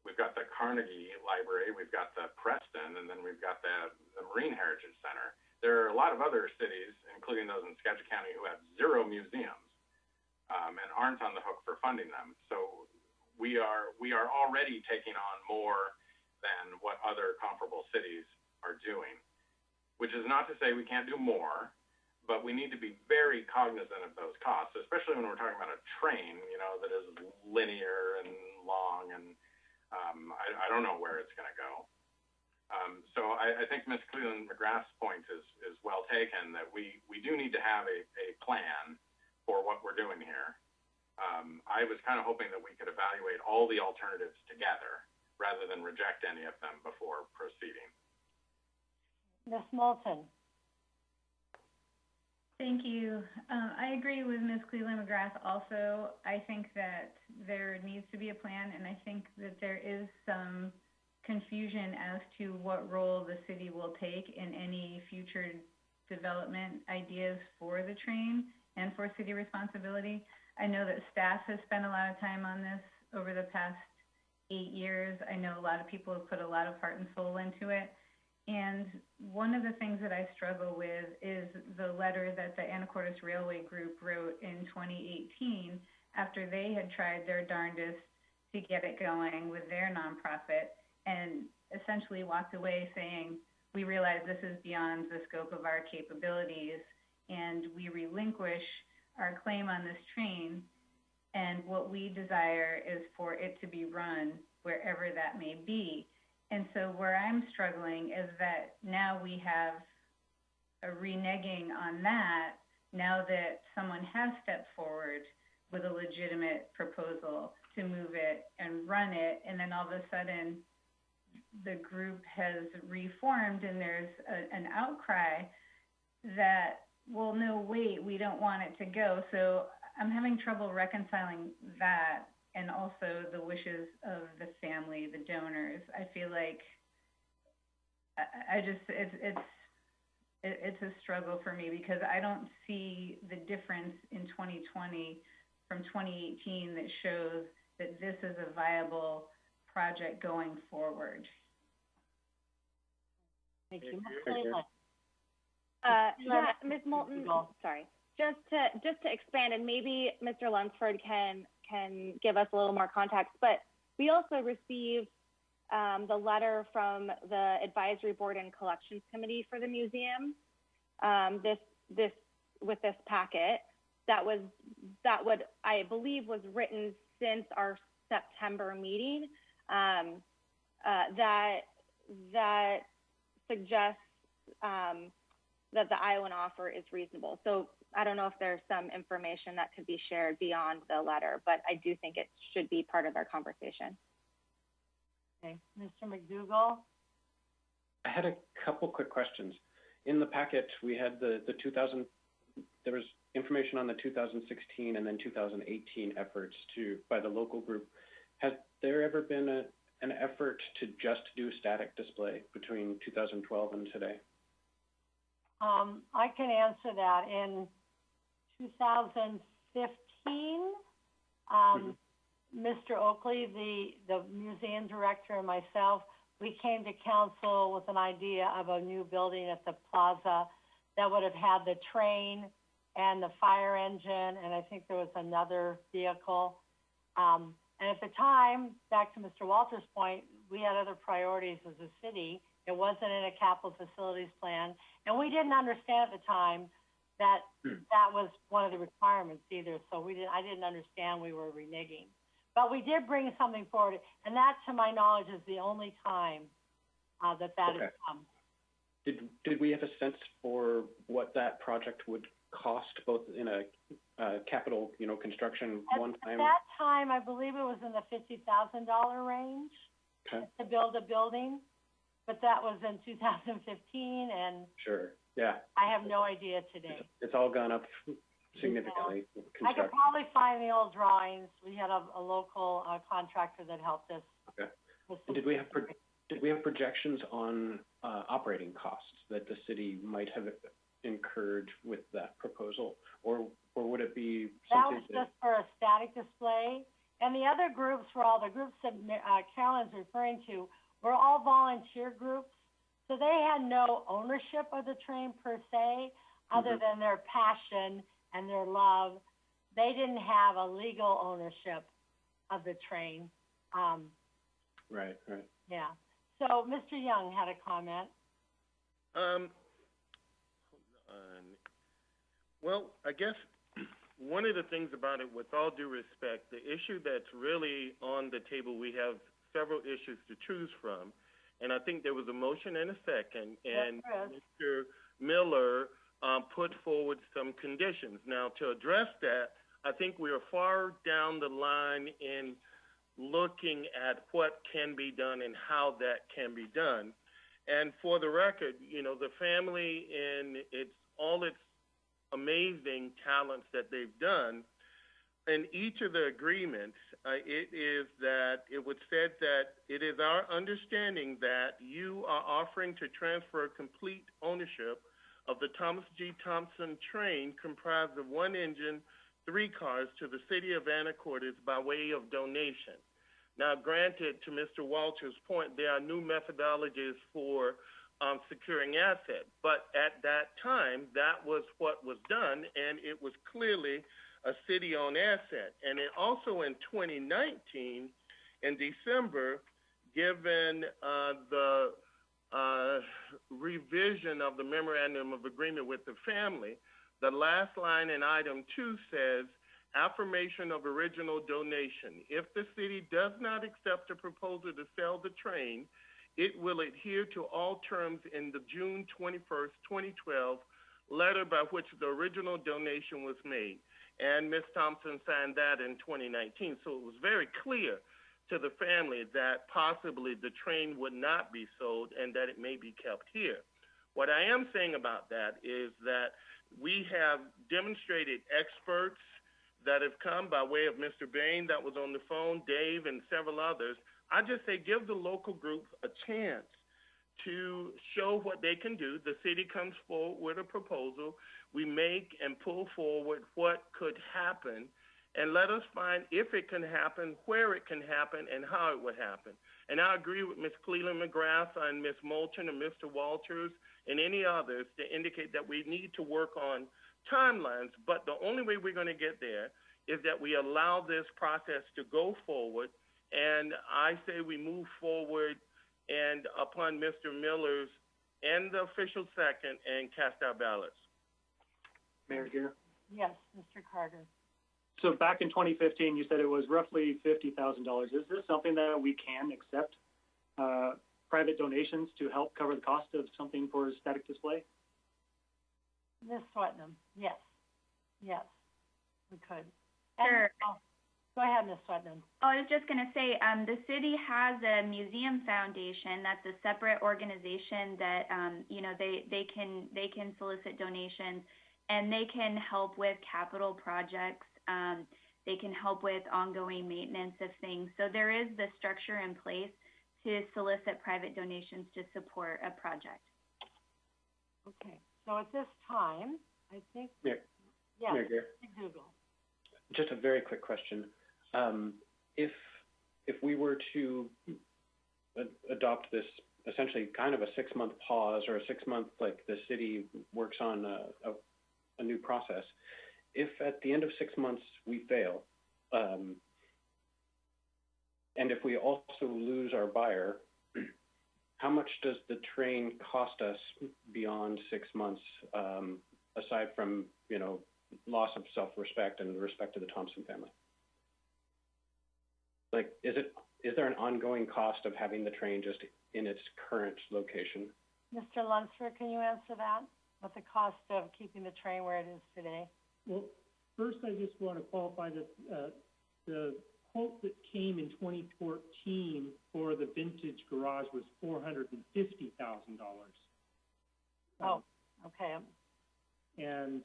We've got the Carnegie Library, we've got the Preston, and then we've got the Marine Heritage Center. There are a lot of other cities, including those in Skagit County, who have 0 museums and aren't on the hook for funding them. So we are already taking on more than what other comparable cities are doing, which is not to say we can't do more, but we need to be very cognizant of those costs, especially when we're talking about a train, you know, that is linear and long, and I don't know where it's going to go. So I think Ms. Cleland-McGrath's point is well taken, that we do need to have a plan for what we're doing here. I was kind of hoping that we could evaluate all the alternatives together rather than reject any of them before proceeding. Ms. Moulton. Thank you. I agree with Ms. Cleland-McGrath also. I think that there needs to be a plan, and I think that there is some confusion as to what role the city will take in any future development ideas for the train and for city responsibility. I know that staff has spent a lot of time on this over the past 8 years. I know a lot of people have put a lot of heart and soul into it. And one of the things that I struggle with is the letter that the Anacortes Railway Group wrote in 2018 after they had tried their darndest to get it going with their nonprofit, and essentially walked away saying, we realize this is beyond the scope of our capabilities, and we relinquish our claim on this train, and what we desire is for it to be run wherever that may be. And so where I'm struggling is that now we have a reneging on that, now that someone has stepped forward with a legitimate proposal to move it and run it, and then all of a sudden the group has reformed and there's an outcry that, well, no, wait, we don't want it to go. So I'm having trouble reconciling that and also the wishes of the family, the donors. I feel like it's a struggle for me, because I don't see the difference in 2020 from 2018 that shows that this is a viable project going forward. Thank you. Thank you. Yeah, Ms. Moulton, sorry. Just to expand, and maybe Mr. Lunsford can give us a little more context, but we also received the letter from the Advisory Board and Collections Committee for the museum, with this packet that I believe was written since our September meeting, that suggests that the Iowan offer is reasonable. So I don't know if there's some information that could be shared beyond the letter, but I do think it should be part of our conversation. Okay, Mr. McDougall? I had a couple quick questions. In the packet, we had there was information on the 2016 and then 2018 efforts by the local group. Has there ever been an effort to just do static display between 2012 and today? I can answer that. In 2015, Mr. Oakley, the museum director, and myself, we came to council with an idea of a new building at the plaza that would have had the train and the fire engine, and I think there was another vehicle. And at the time, back to Mr. Walter's point, we had other priorities as a city. It wasn't in a capital facilities plan, and we didn't understand at the time that that was one of the requirements either. So I didn't understand we were reneging. But we did bring something forward, and that, to my knowledge, is the only time that has come. Did we have a sense for what that project would cost, both in a capital, construction one time? At that time, I believe it was in the $50,000 range to build a building, but that was in 2015, and sure, yeah, I have no idea today. It's all gone up significantly. I could probably find the old drawings. We had a local contractor that helped us. Okay. And did we have projections on operating costs that the city might have incurred with that proposal, or would it be something that was just for a static display? And the other groups were all the groups that Carolyn's referring to were all volunteer groups, so they had no ownership of the train per se, other than their passion and their love. They didn't have a legal ownership of the train. Right. Yeah. So Mr. Young had a comment. Hold on. Well, I guess one of the things about it, with all due respect, the issue that's really on the table, we have several issues to choose from. And I think there was a motion and a second, and Mr. Miller put forward some conditions. Now, to address that, I think we are far down the line in looking at what can be done and how that can be done. And for the record, the family in all its amazing talents that they've done, in each of the agreements, it was said that it is our understanding that you are offering to transfer complete ownership of the Thomas G. Thompson train comprised of one engine, 3 cars, to the city of Anacortes by way of donation. Now, granted, to Mr. Walter's point, there are new methodologies for securing assets, but at that time, that was what was done, and it was clearly a city-owned asset. And it also in 2019, in December, given the revision of the memorandum of agreement with the family, the last line in item 2 says, affirmation of original donation. If the city does not accept a proposal to sell the train, it will adhere to all terms in the June 21st, 2012 letter by which the original donation was made. And Ms. Thompson signed that in 2019. So it was very clear to the family that possibly the train would not be sold and that it may be kept here. What I am saying about that is that we have demonstrated experts that have come by way of Mr. Bain that was on the phone, Dave, and several others. I just say give the local groups a chance to show what they can do. The city comes forward with a proposal. We make and pull forward what could happen, and let us find if it can happen, where it can happen, and how it would happen. And I agree with Ms. Cleland McGrath and Ms. Moulton and Mr. Walters and any others to indicate that we need to work on timelines, but the only way we're going to get there is that we allow this process to go forward, and I say we move forward and upon Mr. Miller's and the official second and cast our ballots. Mayor Gear. Yes, Mr. Carter. So back in 2015, you said it was roughly $50,000. Is this something that we can accept private donations to help cover the cost of something for a static display? Ms. Swetnam, yes, we could. Sure. Go ahead, Ms. Swetnam. Oh, I was just going to say, the city has a museum foundation. That's a separate organization that, they can solicit donations, and they can help with capital projects. They can help with ongoing maintenance of things. So there is the structure in place to solicit private donations to support a project. Okay. So at this time, I think, Mayor Google. Just a very quick question. If we were to adopt this essentially kind of a 6-month pause or a 6-month, like the city works on a new process, if at the end of 6 months we fail, and if we also lose our buyer, how much does the train cost us beyond 6 months, aside from, loss of self-respect and respect to the Thompson family? Like, is there an ongoing cost of having the train just in its current location? Mr. Lunsford, can you answer that? What the cost of keeping the train where it is today? Well, first, I just want to qualify that the quote that came in 2014 for the vintage garage was $450,000. Oh, okay. And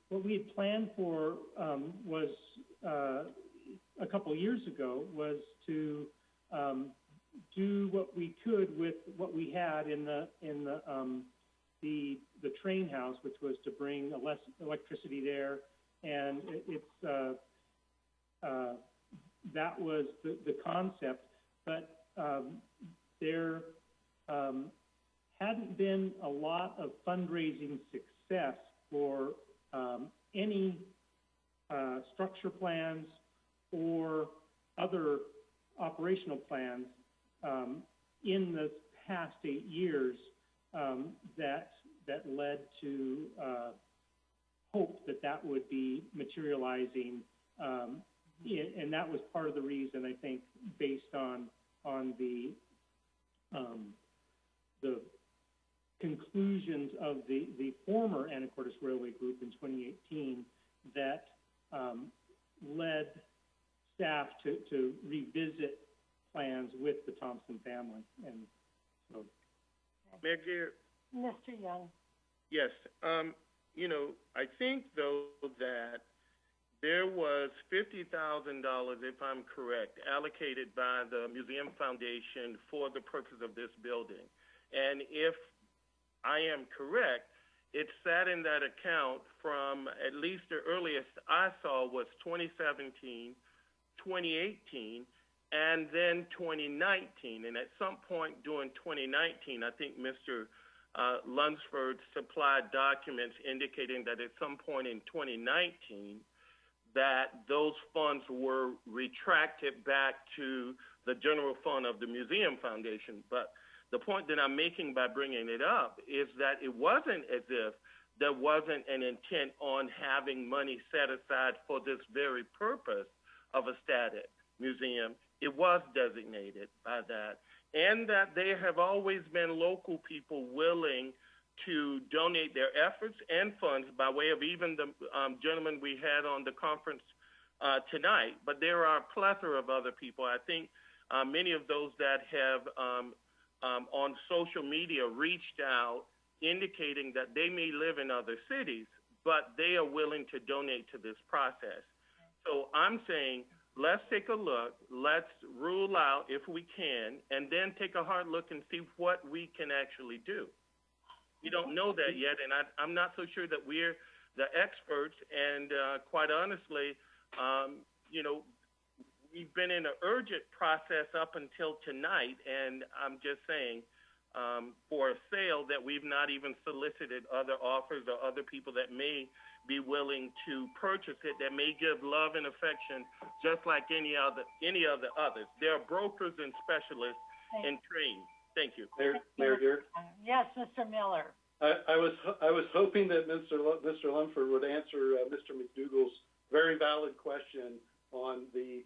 what we had planned for was a couple of years ago was to do what we could with what we had in the train house, which was to bring less electricity there, and that was the concept. But there hadn't been a lot of fundraising success for any structure plans or other operational plans in the past 8 years that led to hope that would be materializing, and that was part of the reason, I think, based on the conclusions of the former Anacortes Railway Group in 2018 that led staff to revisit plans with the Thompson family. And so, Mayor Gear. Mr. Young. Yes. I think, though, that there was $50,000, if I'm correct, allocated by the Museum Foundation for the purpose of this building. And if I am correct, it sat in that account from at least the earliest I saw was 2017, 2018, and then 2019. And at some point during 2019, I think Mr. Lunsford supplied documents indicating that at some point in 2019, that those funds were retracted back to the general fund of the Museum Foundation. But the point that I'm making by bringing it up is that it wasn't as if there wasn't an intent on having money set aside for this very purpose of a static museum. It was designated by that. And that there have always been local people willing to donate their efforts and funds by way of even the gentleman we had on the conference tonight. But there are a plethora of other people. I think many of those that have on social media reached out indicating that they may live in other cities, but they are willing to donate to this process. So I'm saying, let's take a look, let's rule out if we can, and then take a hard look and see what we can actually do. We don't know that yet, and I'm not so sure that we're the experts, and quite honestly, we've been in an urgent process up until tonight, and I'm just saying, for a sale that we've not even solicited other offers or other people that may be willing to purchase it, that may give love and affection just like any other others. There are brokers and specialists in trade. Thank you. Mayor Deer? Yes, Mr. Miller. I was hoping that Mr. Lumford would answer Mr. McDougall's very valid question on the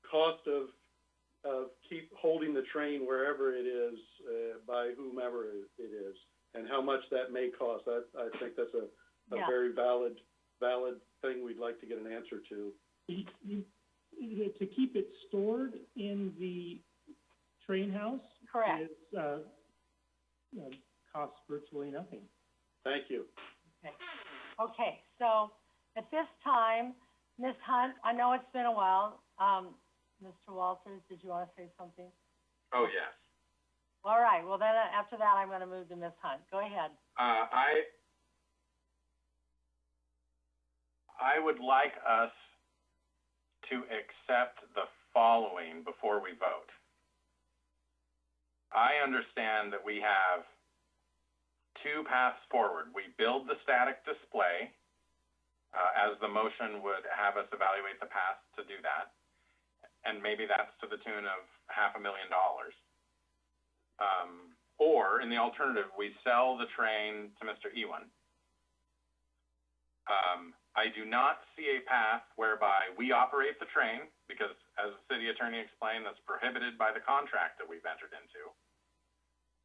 cost of keep holding the train wherever it is by whomever it is, and how much that may cost. I think that's a very valid thing we'd like to get an answer to. To keep it stored in the train house, correct, is costs virtually nothing. Thank you. Okay, so at this time, Ms. Hunt, I know it's been a while. Mr. Walters, did you want to say something? Oh, yes. All right, well then after that I'm going to move to Ms. Hunt. Go ahead. I would like us to accept the following before we vote. I understand that we have two paths forward. We build the static display, as the motion would have us evaluate the path to do that. And maybe that's to the tune of $500,000. Or in the alternative, we sell the train to Mr. Ewan. I do not see a path whereby we operate the train, because as the city attorney explained, that's prohibited by the contract that we've entered into.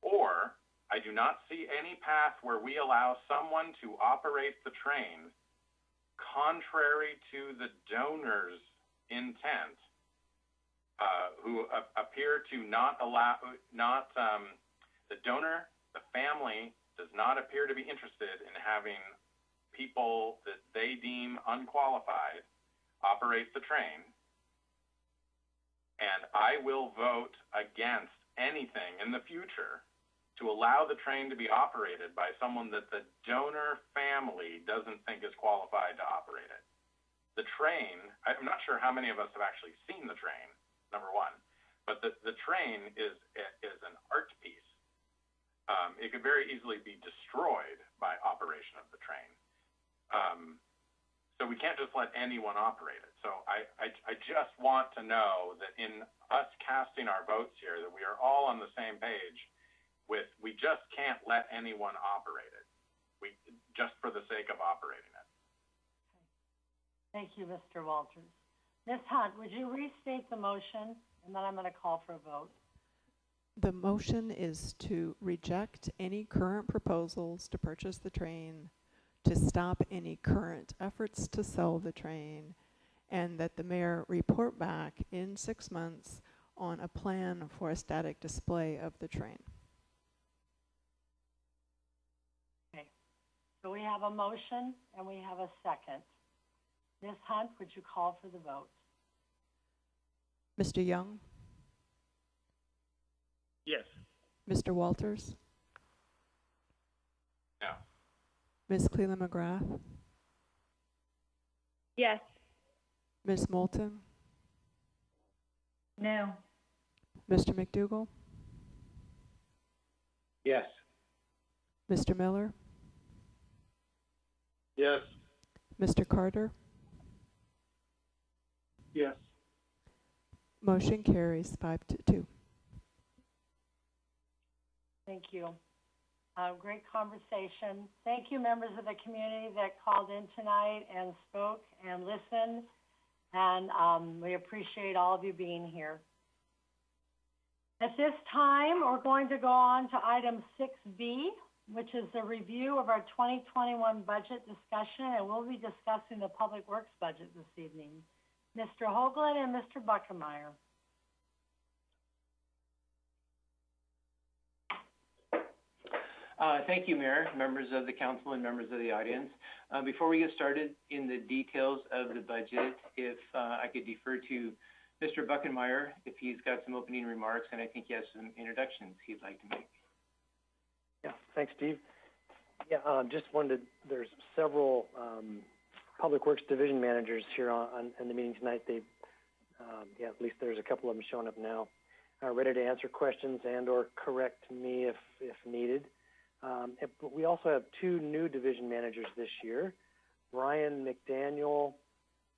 Or I do not see any path where we allow someone to operate the train contrary to the donor's intent, who appear to not allow, the donor, the family, does not appear to be interested in having people that they deem unqualified operate the train. And I will vote against anything in the future to allow the train to be operated by someone that the donor family doesn't think is qualified to operate it. The train, I'm not sure how many of us have actually seen the train, number one, but the train is an art piece. It could very easily be destroyed by operation of the train. So we can't just let anyone operate it. So I just want to know that in us casting our votes here, that we are all on the same page with, we just can't let anyone operate it. Just for the sake of operating it. Thank you, Mr. Walters. Ms. Hunt, would you restate the motion, and then I'm going to call for a vote. The motion is to reject any current proposals to purchase the train, to stop any current efforts to sell the train, and that the mayor report back in 6 months on a plan for a static display of the train. Okay. So we have a motion and we have a second. Ms. Hunt, would you call for the vote? Mr. Young? Yes. Mr. Walters? No. Ms. Cleland McGrath? Yes. Ms. Moulton? No. Mr. McDougall? Yes. Mr. Miller? Yes. Mr. Carter? Yes. Motion carries 5-2. Thank you. Great conversation. Thank you, members of the community that called in tonight and spoke and listened. And we appreciate all of you being here. At this time, we're going to go on to item 6B, which is the review of our 2021 budget discussion, and we'll be discussing the Public Works budget this evening. Mr. Hoagland and Mr. Buckenmeyer. Thank you, Mayor, members of the council, and members of the audience. Before we get started in the details of the budget, if I could defer to Mr. Buckenmeyer, if he's got some opening remarks, and I think he has some introductions he'd like to make. Yeah, thanks, Steve. Yeah, just wanted to, there's several Public Works Division managers here in the meeting tonight. They Yeah, at least there's a couple of them showing up now. Ready to answer questions and or correct me if needed. But we also have 2 new division managers this year. Brian McDaniel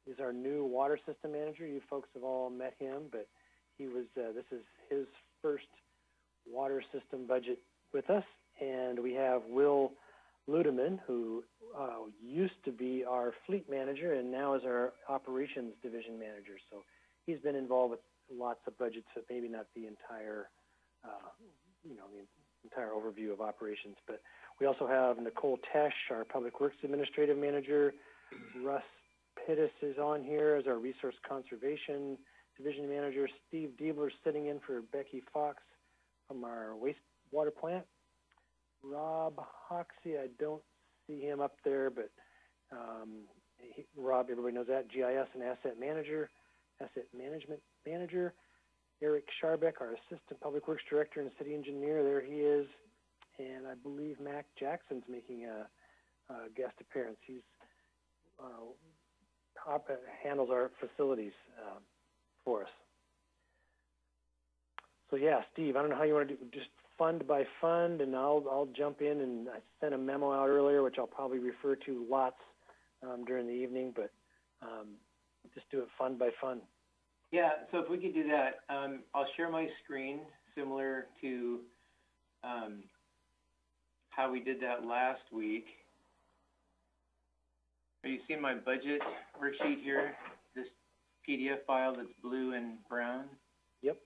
is our new water system manager. You folks have all met him, but he was this is his first water system budget with us. And we have Will Ludeman, who used to be our fleet manager and now is our operations division manager. So he's been involved with lots of budgets, but maybe not the entire, the entire overview of operations. But we also have Nicole Tesh, our Public Works Administrative Manager. Russ Pittis is on here as our Resource Conservation Division Manager. Steve Diebler sitting in for Becky Fox from our wastewater plant. Rob Hoxie, I don't see him up there, but Rob, everybody knows that, GIS and Asset Management Manager. Eric Scharbeck, our Assistant Public Works Director and City Engineer, there he is. And I believe Mac Jackson's making a guest appearance. He's handles our facilities for us. So yeah, Steve, I don't know how you want to do, just fund by fund, and I'll jump in, and I sent a memo out earlier, which I'll probably refer to lots during the evening, but just do it fund by fund. Yeah, so if we could do that, I'll share my screen similar to how we did that last week. Are you seeing my budget worksheet here? This PDF file that's blue and brown? Yep.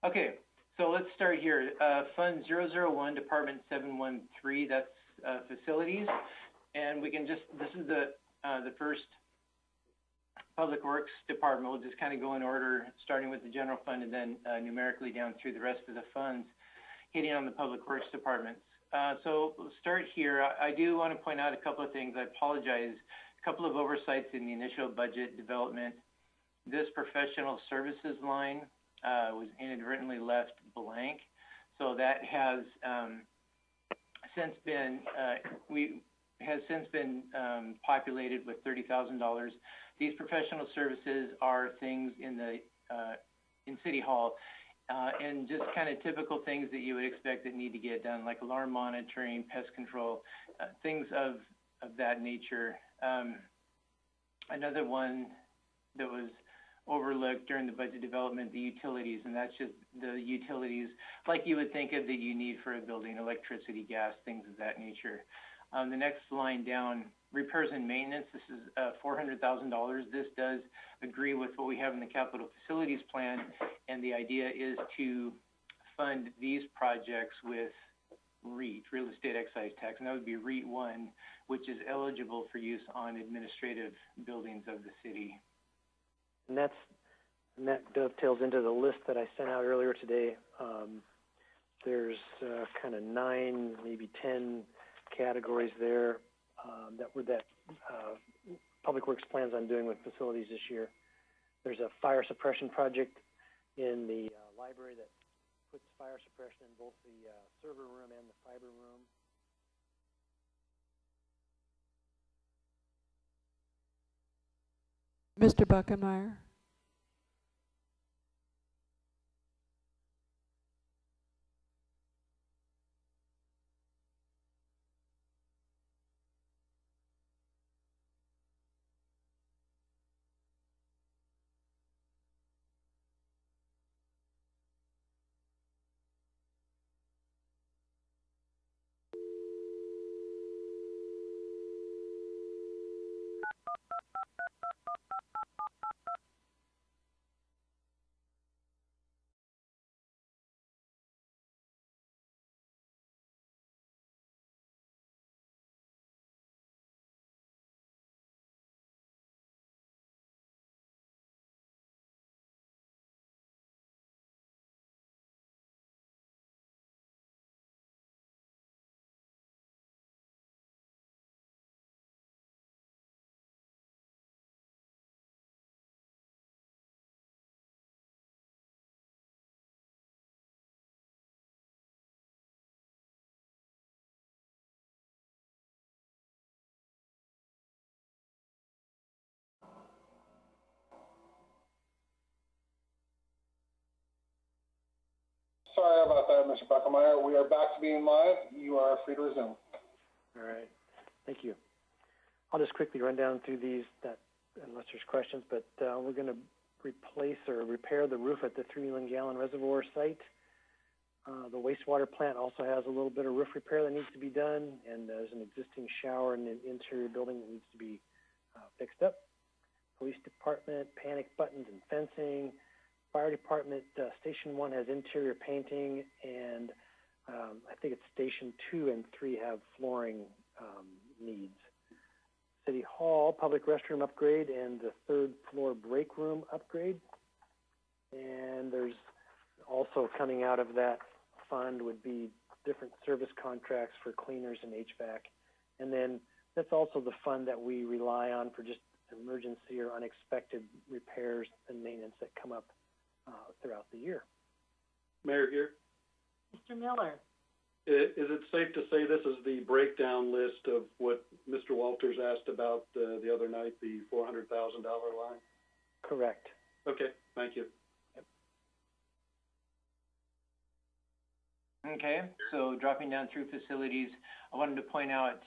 Okay, so let's start here. Fund 001, Department 713, that's facilities. And we can just, this is the first Public Works Department. We'll just kind of go in order, starting with the general fund and then numerically down through the rest of the funds, hitting on the Public Works Departments. So we'll start here. I do want to point out a couple of things. I apologize. A couple of oversights in the initial budget development. This professional services line was inadvertently left blank. So that has since been populated with $30,000. These professional services are things in the in City Hall. And just kind of typical things that you would expect that need to get done, like alarm monitoring, pest control, things of that nature. Another one that was overlooked during the budget development, the utilities, and that's just the utilities like you would think of that you need for a building, electricity, gas, things of that nature. The next line down, repairs and maintenance, this is $400,000. This does agree with what we have in the capital facilities plan, and the idea is to fund these projects with REIT, real estate excise tax, and that would be REIT 1, which is eligible for use on administrative buildings of the city. And that dovetails into the list that I sent out earlier today. There's kind of 9, maybe 10 categories there that Public Works plans on doing with facilities this year. There's a fire suppression project in the library that puts fire suppression in both the server room and the fiber room. Mr. Buckenmeyer? Sorry about that, Mr. Buckenmeyer. We are back to being live. You are free to resume. All right. Thank you. I'll just quickly run down through these, unless there's questions, but we're going to replace or repair the roof at the 3 million gallon reservoir site. The wastewater plant also has a little bit of roof repair that needs to be done, and there's an existing shower in the interior building that needs to be fixed up. Police department, panic buttons and fencing. Fire department, Station 1 has interior painting, and I think it's Station 2 and 3 have flooring needs. City Hall, public restroom upgrade, and the 3rd floor break room upgrade. And there's also coming out of that fund would be different service contracts for cleaners and HVAC. And then that's also the fund that we rely on for just emergency or unexpected repairs and maintenance that come up throughout the year. Mayor Gear, Mr. Miller? is it safe to say this is the breakdown list of what Mr. Walters asked about the other night, the $400,000 line? Correct. Okay, thank you. Okay, so dropping down through facilities, I wanted to point out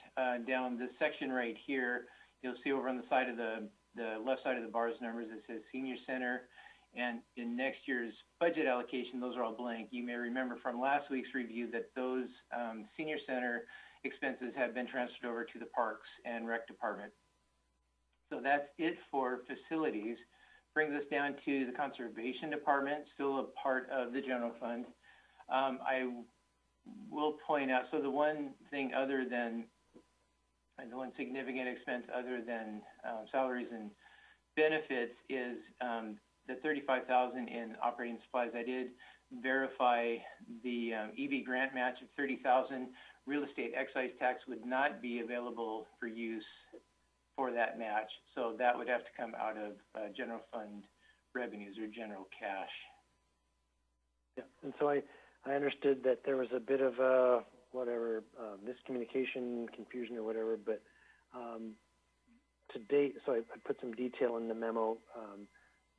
down this section right here, you'll see over on the side of the left side of the bars numbers, it says Senior Center. And in next year's budget allocation, those are all blank. You may remember from last week's review that those Senior Center expenses have been transferred over to the Parks and Rec Department. So that's it for facilities. Brings us down to the Conservation Department, still a part of the general fund. I will point out, so the one thing other than, the one significant expense other than salaries and benefits is the $35,000 in operating supplies. I did verify the EV grant match of $30,000. Real estate excise tax would not be available for use for that match, so that would have to come out of general fund revenues or general cash. Yeah, and so I understood that there was a bit of a miscommunication, confusion, or whatever. But to date, so I put some detail in the memo.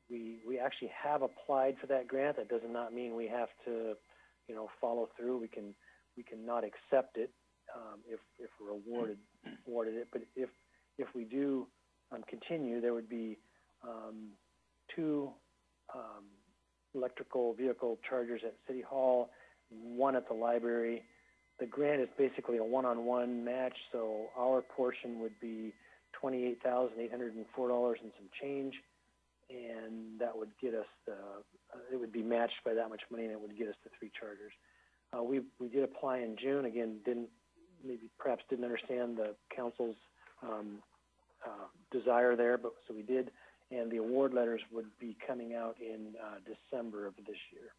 We actually have applied for that grant. That does not mean we have to, follow through. We can not accept it if we're awarded it. But if we do continue, there would be 2 electrical vehicle chargers at City Hall, 1 at the library. The grant is basically a one-on-one match, so our portion would be $28,804 and some change, and that would get us it would be matched by that much money, and it would get us the 3 chargers. We did apply in June. Again, perhaps didn't understand the council's desire there, but so we did. And the award letters would be coming out in December of this year.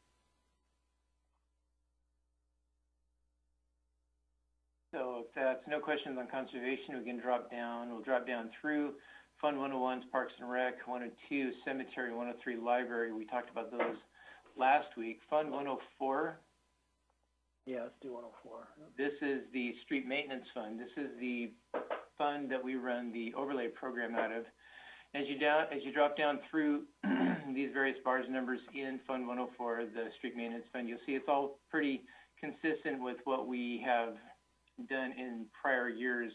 So if that's no questions on conservation, we can drop down. We'll drop down through Fund 101's Parks and Rec, 102 Cemetery, 103 Library. We talked about those last week. Fund 104. Yeah, let's do 104. This is the Street Maintenance Fund. This is the fund that we run the overlay program out of. As you drop down through these various bars numbers in Fund 104, the Street Maintenance Fund, you'll see it's all pretty consistent with what we have done in prior years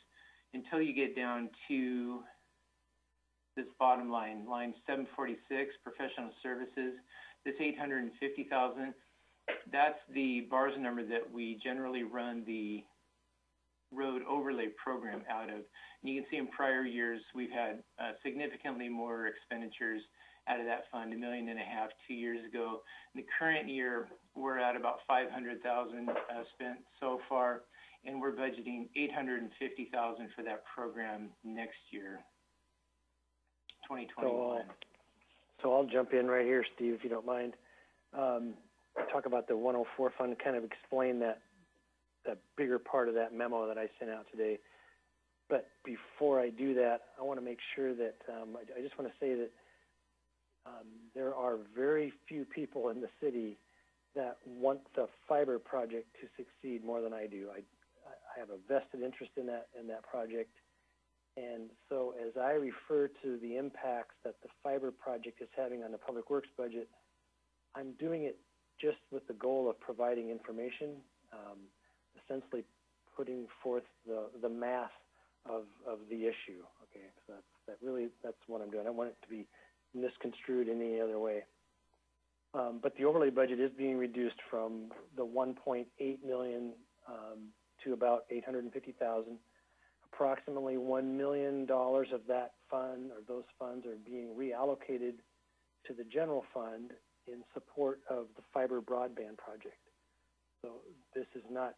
until you get down to this bottom line, line 746, professional services. This $850,000, that's the bars number that we generally run the road overlay program out of. And you can see in prior years we've had significantly more expenditures out of that fund, $1.5 million 2 years ago. In the current year, we're at about $500,000 spent so far, and we're budgeting $850,000 for that program next year, 2021. So I'll jump in right here, Steve, if you don't mind. Talk about the 104 fund, kind of explain that bigger part of that memo that I sent out today. But before I do that, I want to make sure that I just want to say that there are very few people in the city that want the fiber project to succeed more than I do. I have a vested interest in that project. And so as I refer to the impacts that the fiber project is having on the public works budget, I'm doing it just with the goal of providing information, essentially putting forth the math of the issue. Okay, so that's what I'm doing. I don't want it to be misconstrued any other way. But the overlay budget is being reduced from the 1.8 million to about 850,000. Approximately $1 million of that fund or those funds are being reallocated to the general fund in support of the fiber broadband project. So this is not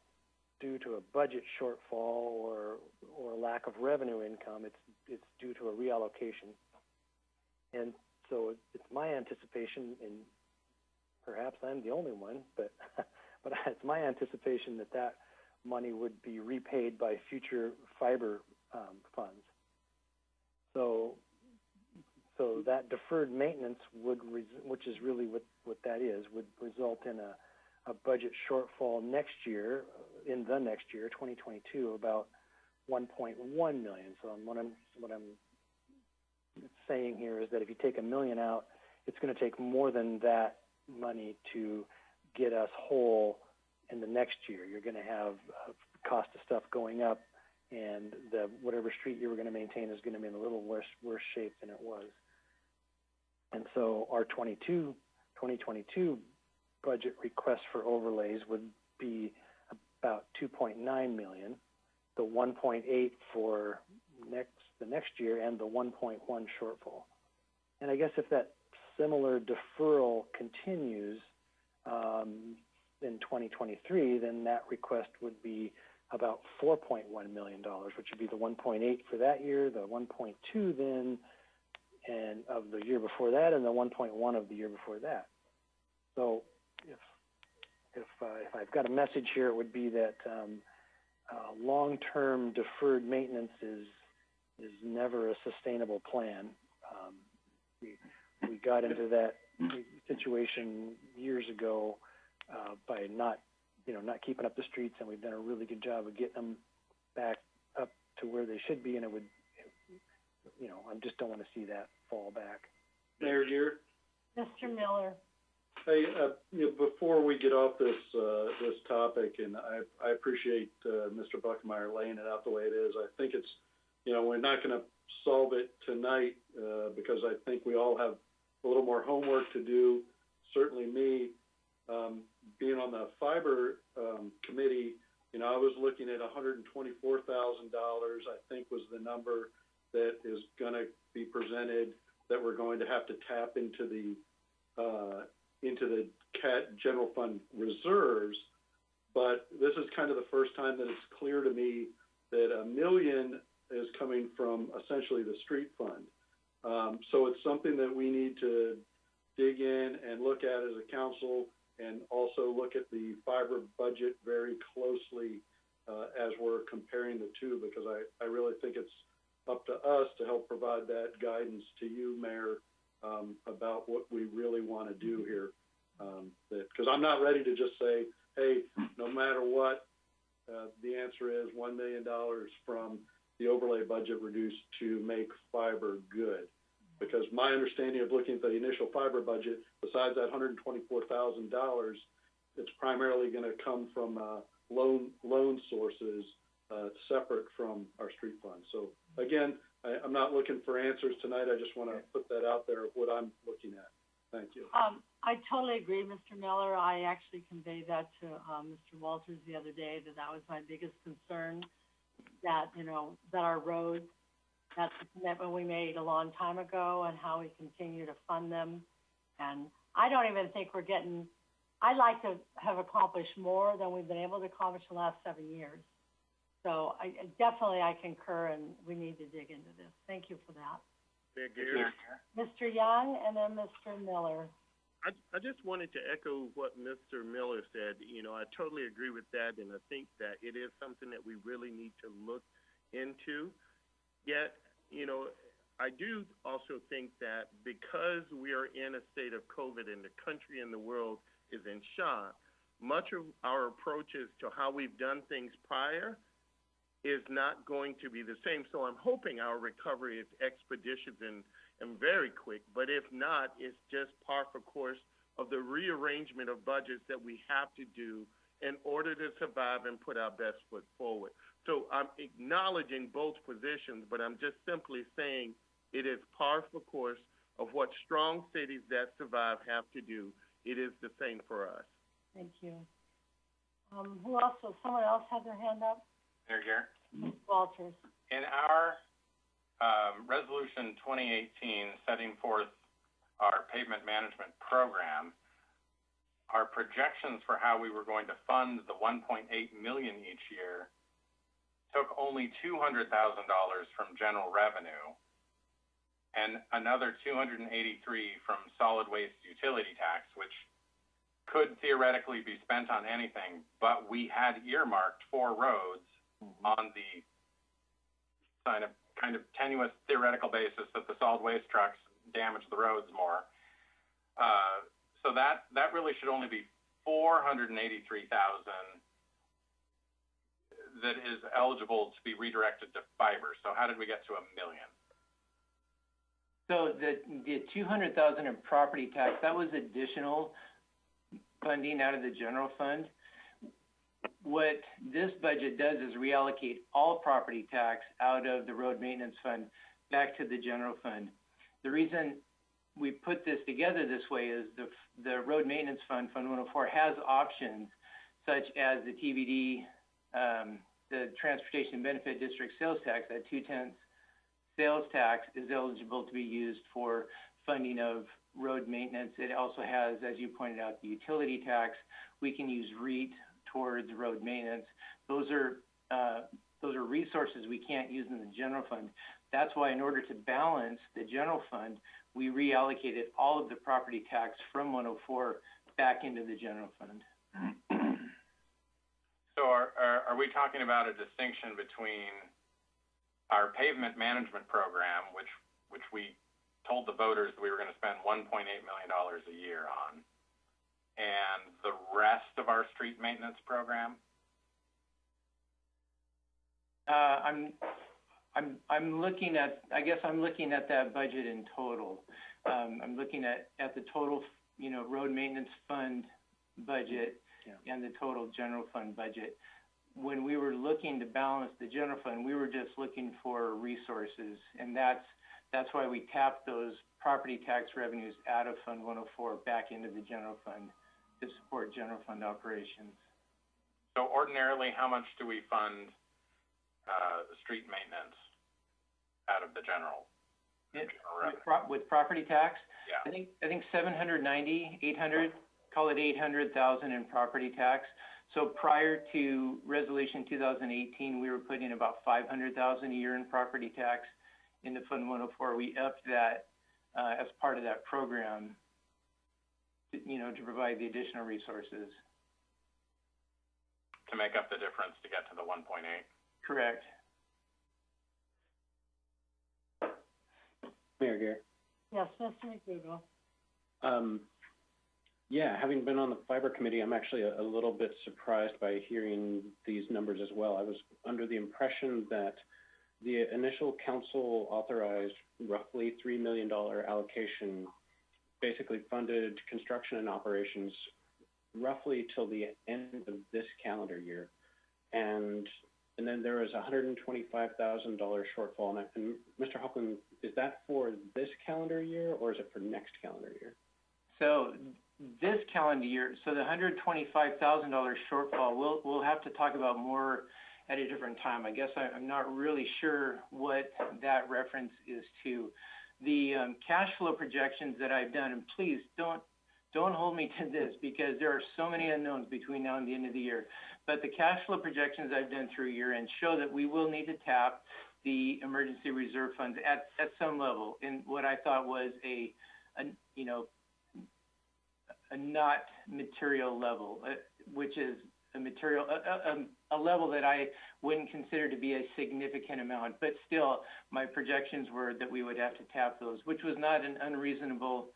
due to a budget shortfall or lack of revenue income. It's due to a reallocation. And so it's my anticipation, and perhaps I'm the only one, but but it's my anticipation that money would be repaid by future fiber funds. So that deferred maintenance which is really what that is, would result in a budget shortfall next year, 2022, about 1.1 million. So what I'm saying here is that if you take $1 million out, it's going to take more than that money to get us whole in the next year. You're going to have cost of stuff going up, and whatever street you were going to maintain is going to be in a little worse shape than it was. And so our 2022 budget request for overlays would be about 2.9 million, the 1.8 for the next year, and the 1.1 shortfall. And I guess if that similar deferral continues in 2023, then that request would be about $4.1 million, which would be the 1.8 for that year, the 1.2 then, and of the year before that, and the 1.1 of the year before that. So if I've got a message here, it would be that long-term deferred maintenance is never a sustainable plan. We got into that situation years ago by not keeping up the streets, and we've done a really good job of getting them back up to where they should be, and I just don't want to see that fall back. Mayor Gear? Mr. Miller. Hey, before we get off this topic, and I appreciate Mr. Buckmeyer laying it out the way it is. I think it's, we're not going to solve it tonight because I think we all have a little more homework to do. Certainly me, being on the fiber committee, I was looking at $124,000, I think was the number that is going to be presented, that we're going to have to tap into the CAT general fund reserves. But this is kind of the first time that it's clear to me that $1 million is coming from essentially the street fund. So it's something that we need to dig in and look at as a council, and also look at the fiber budget very closely as we're comparing the two, because I really think it's up to us to help provide that guidance to you, Mayor, about what we really want to do here. Because I'm not ready to just say, hey, no matter what, the answer is $1 million from the overlay budget reduced to make fiber good. Because my understanding of looking at the initial fiber budget, besides that $124,000, it's primarily going to come from loan sources separate from our street fund. So again, I'm not looking for answers tonight. I just want to put that out there of what I'm looking at. Thank you. I totally agree, Mr. Miller. I actually conveyed that to Mr. Walters the other day, that was my biggest concern, that our roads, that's the commitment we made a long time ago, and how we continue to fund them. And I don't even think I'd like to have accomplished more than we've been able to accomplish in the last 7 years. So I concur, and we need to dig into this. Thank you for that. Mr. Young, and then Mr. Miller. I just wanted to echo what Mr. Miller said. I totally agree with that, and I think that it is something that we really need to look into. Yet, I do also think that because we are in a state of COVID and the country and the world is in shock, much of our approaches to how we've done things prior is not going to be the same. So I'm hoping our recovery is expeditious and very quick. But if not, it's just par for course of the rearrangement of budgets that we have to do in order to survive and put our best foot forward. So I'm acknowledging both positions, but I'm just simply saying it is par for course of what strong cities that survive have to do. It is the same for us. Thank you. Who else? Someone else have their hand up? Mayor Garrett? Ms. Walters. In our Resolution 2018 setting forth our pavement management program, our projections for how we were going to fund the $1.8 million each year took only $200,000 from general revenue and another $283 from solid waste utility tax, which could theoretically be spent on anything, but we had earmarked 4 roads on the kind of tenuous theoretical basis that the solid waste trucks damage the roads more. So that really should only be $483,000 that is eligible to be redirected to fiber. So how did we get to $1 million? So the $200,000 in property tax, that was additional funding out of the general fund. What this budget does is reallocate all property tax out of the road maintenance fund back to the general fund. The reason we put this together this way is the road maintenance fund, Fund 104, has options such as the TBD, the Transportation Benefit District sales tax, that 2/10 sales tax is eligible to be used for funding of road maintenance. It also has, as you pointed out, the utility tax. We can use REIT towards road maintenance. Those are resources we can't use in the general fund. That's why, in order to balance the general fund, we reallocated all of the property tax from 104 back into the general fund. So are we talking about a distinction between our pavement management program, which we told the voters we were going to spend $1.8 million a year on, and the rest of our street maintenance program? I'm looking at that budget in total. I'm looking at the total, road maintenance fund budget and the total general fund budget. When we were looking to balance the general fund, we were just looking for resources, and that's why we tapped those property tax revenues out of Fund 104 back into the general fund to support general fund operations. So ordinarily, how much do we fund street maintenance out of the general revenue? With property tax? Yeah. I think 800, call it 800,000 in property tax. So prior to Resolution 2018, we were putting about 500,000 a year in property tax into Fund 104. We upped that as part of that program, to provide the additional resources. To make up the difference to get to the 1.8? Correct. Mayor Garrett. Yes, Mr. McDougall. Yeah, having been on the fiber committee, I'm actually a little bit surprised by hearing these numbers as well. I was under the impression that the initial council authorized roughly $3 million allocation, basically funded construction and operations roughly till the end of this calendar year. And then there was a $125,000 shortfall. And Mr. Hopkins, is that for this calendar year or is it for next calendar year? So this calendar year, so the $125,000 shortfall, we'll have to talk about more at a different time. I guess I'm not really sure what that reference is to. The cash flow projections that I've done, and please don't hold me to this because there are so many unknowns between now and the end of the year. But the cash flow projections I've done through year end show that we will need to tap the emergency reserve funds at some level in what I thought was a not material level, which is a level that I wouldn't consider to be a significant amount. But still, my projections were that we would have to tap those, which was not an unreasonable.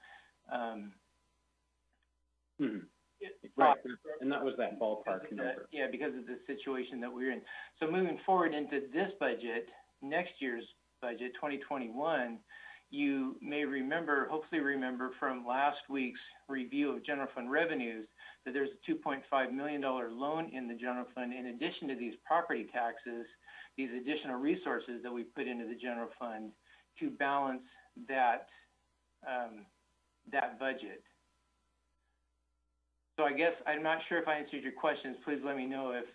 Right, and that was that ballpark number. Yeah, because of the situation that we're in. So moving forward into this budget, next year's budget, 2021, you may remember, hopefully remember from last week's review of general fund revenues, that there's a $2.5 million loan in the general fund in addition to these property taxes, these additional resources that we put into the general fund to balance that, that budget. So I guess I'm not sure if I answered your questions. Please let me know if.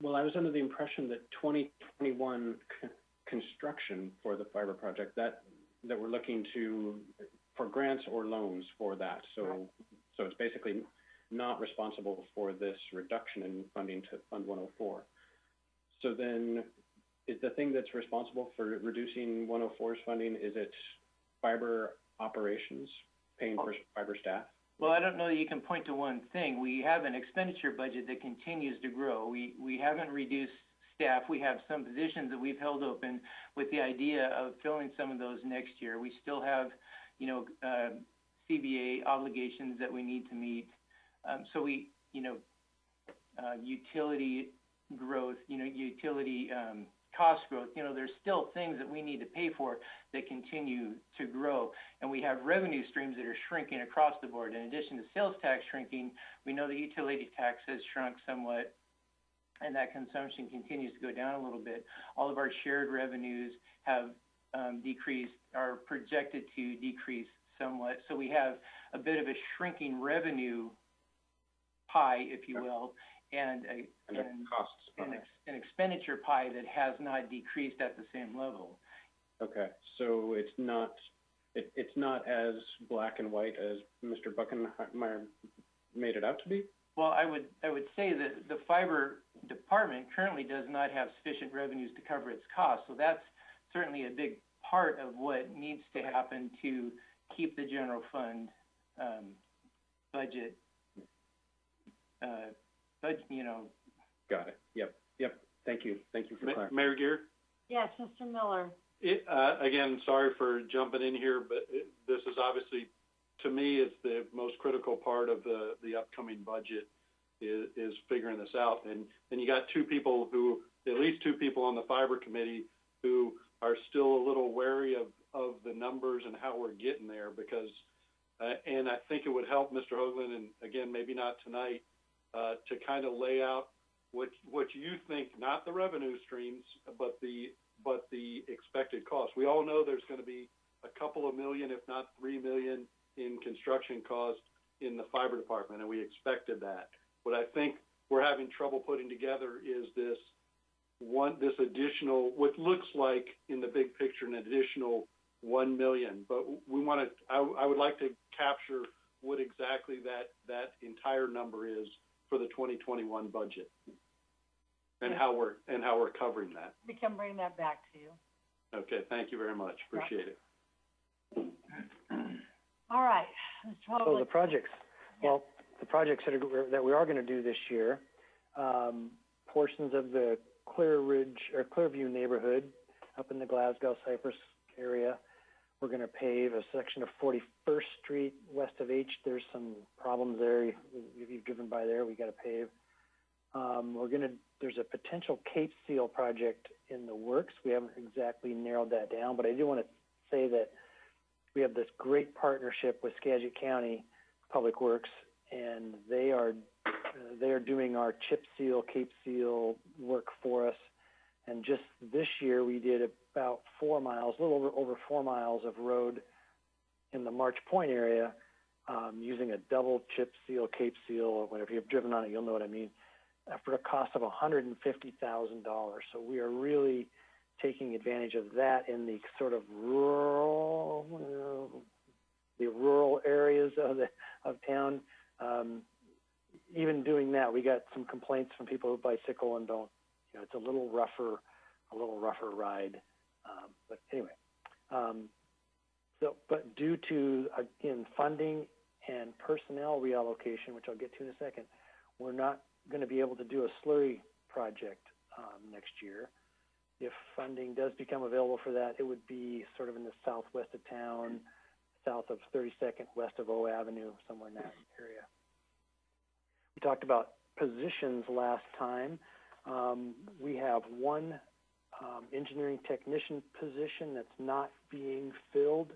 Well, I was under the impression that 2021 construction for the fiber project, that we're looking to, for grants or loans for that. So, so it's basically not responsible for this reduction in funding to Fund 104. So then, is the thing that's responsible for reducing 104's funding, is it fiber operations, paying for fiber staff? Well, I don't know that you can point to one thing. We have an expenditure budget that continues to grow. We haven't reduced staff. We have some positions that we've held open with the idea of filling some of those next year. We still have, you know, CBA obligations that we need to meet. So we, you know, utility growth, you know, utility cost growth, you know, there's still things that we need to pay for that continue to grow. And we have revenue streams that are shrinking across the board. In addition to sales tax shrinking, we know the utility tax has shrunk somewhat, and that consumption continues to go down a little bit. All of our shared revenues have decreased, are projected to decrease somewhat. So we have a bit of a shrinking revenue pie, if you will, and an expenditure pie that has not decreased at the same level. Okay, so it's not as black and white as Mr. Buckenmeyer made it out to be? Well, I would say that the fiber department currently does not have sufficient revenues to cover its costs. So that's certainly a big part of what needs to happen to keep the general fund budget, you know. Got it. Yep. Thank you for clarifying. Mayor Gear? Yes, Mr. Miller. Again, sorry for jumping in here, but this is obviously, to me, it's the most critical part of the upcoming budget is figuring this out. And you got at least two people on the fiber committee who are still a little wary of the numbers and how we're getting there, because, and I think it would help Mr. Hoagland, and again, maybe not tonight, to kind of lay out what you think, not the revenue streams, but the expected costs. We all know there's going to be a couple of million, if not 3 million, in construction costs in the fiber department, and we expected that. What I think we're having trouble putting together is this additional, what looks like in the big picture, an additional 1 million. But I would like to capture what exactly that entire number is for the 2021 budget, and how we're covering that. We can bring that back to you. Okay, thank you very much. Appreciate it. All right, Mr. Hoagland. So the projects, well, the projects that we are going to do this year, portions of the Clearview neighborhood up in the Glasgow Cypress area. We're going to pave a section of 41st Street west of H. There's some problems there. If you've driven by there, we got to pave. There's a potential Cape Seal project in the works. We haven't exactly narrowed that down, but I do want to say that we have this great partnership with Skagit County Public Works, and they are doing our chip seal, Cape Seal work for us. And just this year, we did about 4 miles, a little over 4 miles of road in the March Point area, using a double chip seal, Cape Seal. Whenever you've driven on it, you'll know what I mean. For a cost of $150,000. So we are really taking advantage of that in the sort of rural areas of town. Even doing that, we got some complaints from people who bicycle and don't. You know, it's a little rougher ride. But anyway, but due to again funding and personnel reallocation, which I'll get to in a second, we're not going to be able to do a slurry project next year. If funding does become available for that, it would be sort of in the southwest of town, south of 32nd, west of O Avenue, somewhere in that area. We talked about positions last time. We have one engineering technician position that's not being filled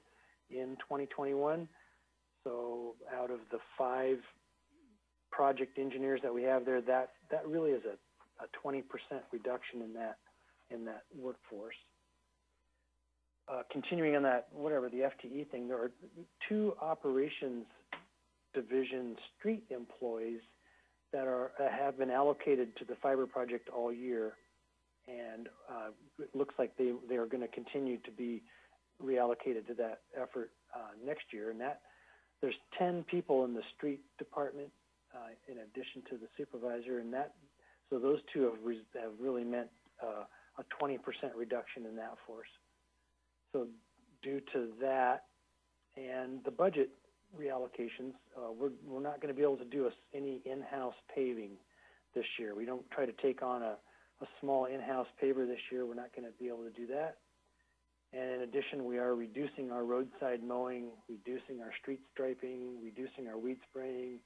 in 2021. So out of the 5 project engineers that we have there, that really is a 20% reduction in that workforce. Continuing on that, the FTE thing, there are 2 operations division street employees that have been allocated to the fiber project all year, and it looks like they are going to continue to be reallocated to that effort next year. And that there's 10 people in the street department in addition to the supervisor, and so those 2 have really meant a 20% reduction in that force. So due to that and the budget reallocations, we're not going to be able to do any in-house paving this year. We don't try to take on a small in-house paver this year. We're not going to be able to do that. And in addition, we are reducing our roadside mowing, reducing our street striping, reducing our weed spraying,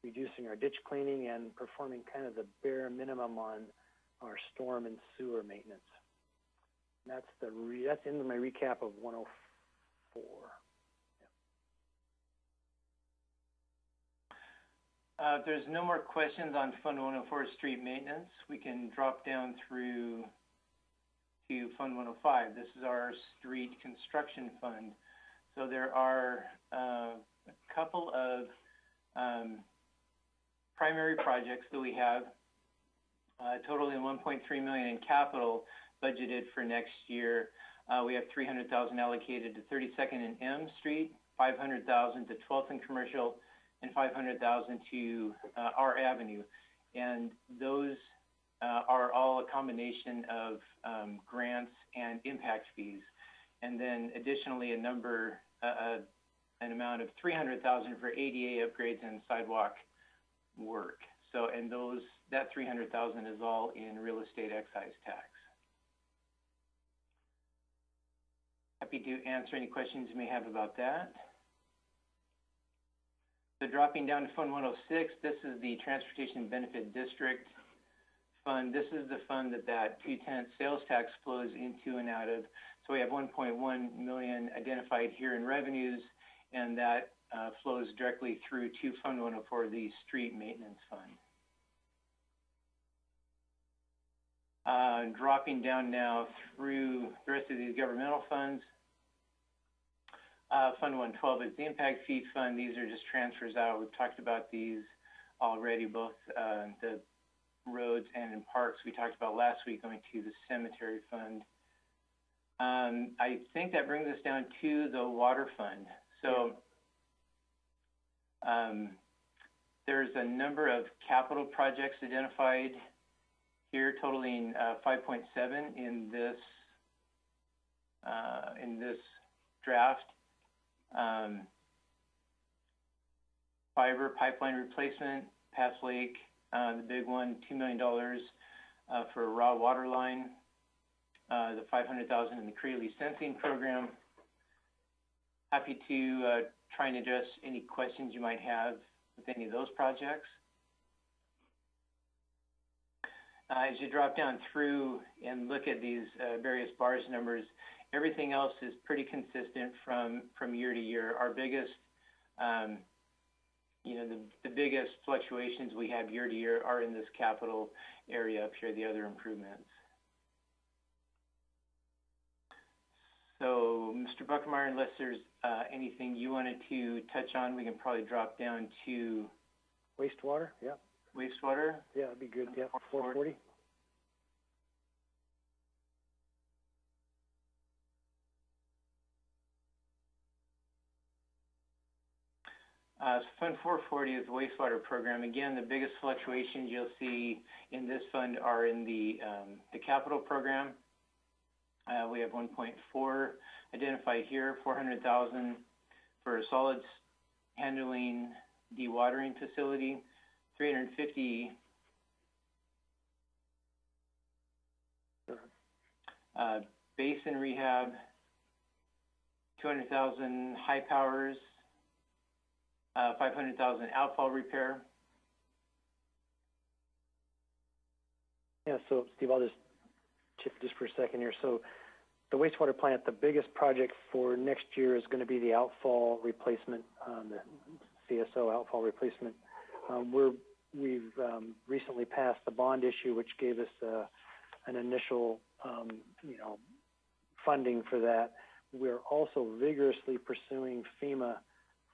reducing our ditch cleaning, and performing kind of the bare minimum on our storm and sewer maintenance. And that's into my recap of 104. If there's no more questions on Fund 104 street maintenance, we can drop down through to Fund 105. This is our street construction fund. So there are a couple of primary projects that we have, totaling $1.3 million in capital budgeted for next year. We have $300,000 allocated to 32nd and M Street, $500,000 to 12th and Commercial, and $500,000 to R Avenue. And those are all a combination of grants and impact fees. And then additionally, an amount of $300,000 for ADA upgrades and sidewalk work. So, and that $300,000 is all in real estate excise tax. Happy to answer any questions you may have about that. So dropping down to Fund 106, this is the Transportation Benefit District Fund. This is the fund that 2/10 sales tax flows into and out of. So we have $1.1 million identified here in revenues, and that flows directly through to Fund 104, the Street Maintenance Fund. Dropping down now through the rest of these governmental funds. Fund 112 is the Impact Fee Fund. These are just transfers out. We've talked about these already, both the roads and in parks. We talked about last week going to the Cemetery Fund. I think that brings us down to the Water Fund. So there's a number of capital projects identified here, totaling 5.7 in this draft. Fiber pipeline replacement, Pass Lake, the big one, $2 million for a raw water line, the $500,000 in the Creeley Sensing Program. Happy to try and address any questions you might have with any of those projects. As you drop down through and look at these various bars numbers, everything else is pretty consistent from year to year. Our biggest, the biggest fluctuations we have year to year are in this capital area up here, the other improvements. So, Mr. Buckenmeyer, unless there's anything you wanted to touch on, we can probably drop down to wastewater. Yeah. Wastewater. Yeah, that'd be good. Yeah, 440. Fund 440 is the wastewater program. Again, the biggest fluctuations you'll see in this fund are in the capital program. We have 1.4 identified here, 400,000 for a solids handling dewatering facility, 350 basin rehab, 200,000 high powers, 500,000 outfall repair. Yeah, so Steve, I'll just Chip just for a second here. So the wastewater plant, the biggest project for next year is going to be the outfall replacement, the CSO outfall replacement. We've recently passed the bond issue, which gave us an initial, funding for that. We're also vigorously pursuing FEMA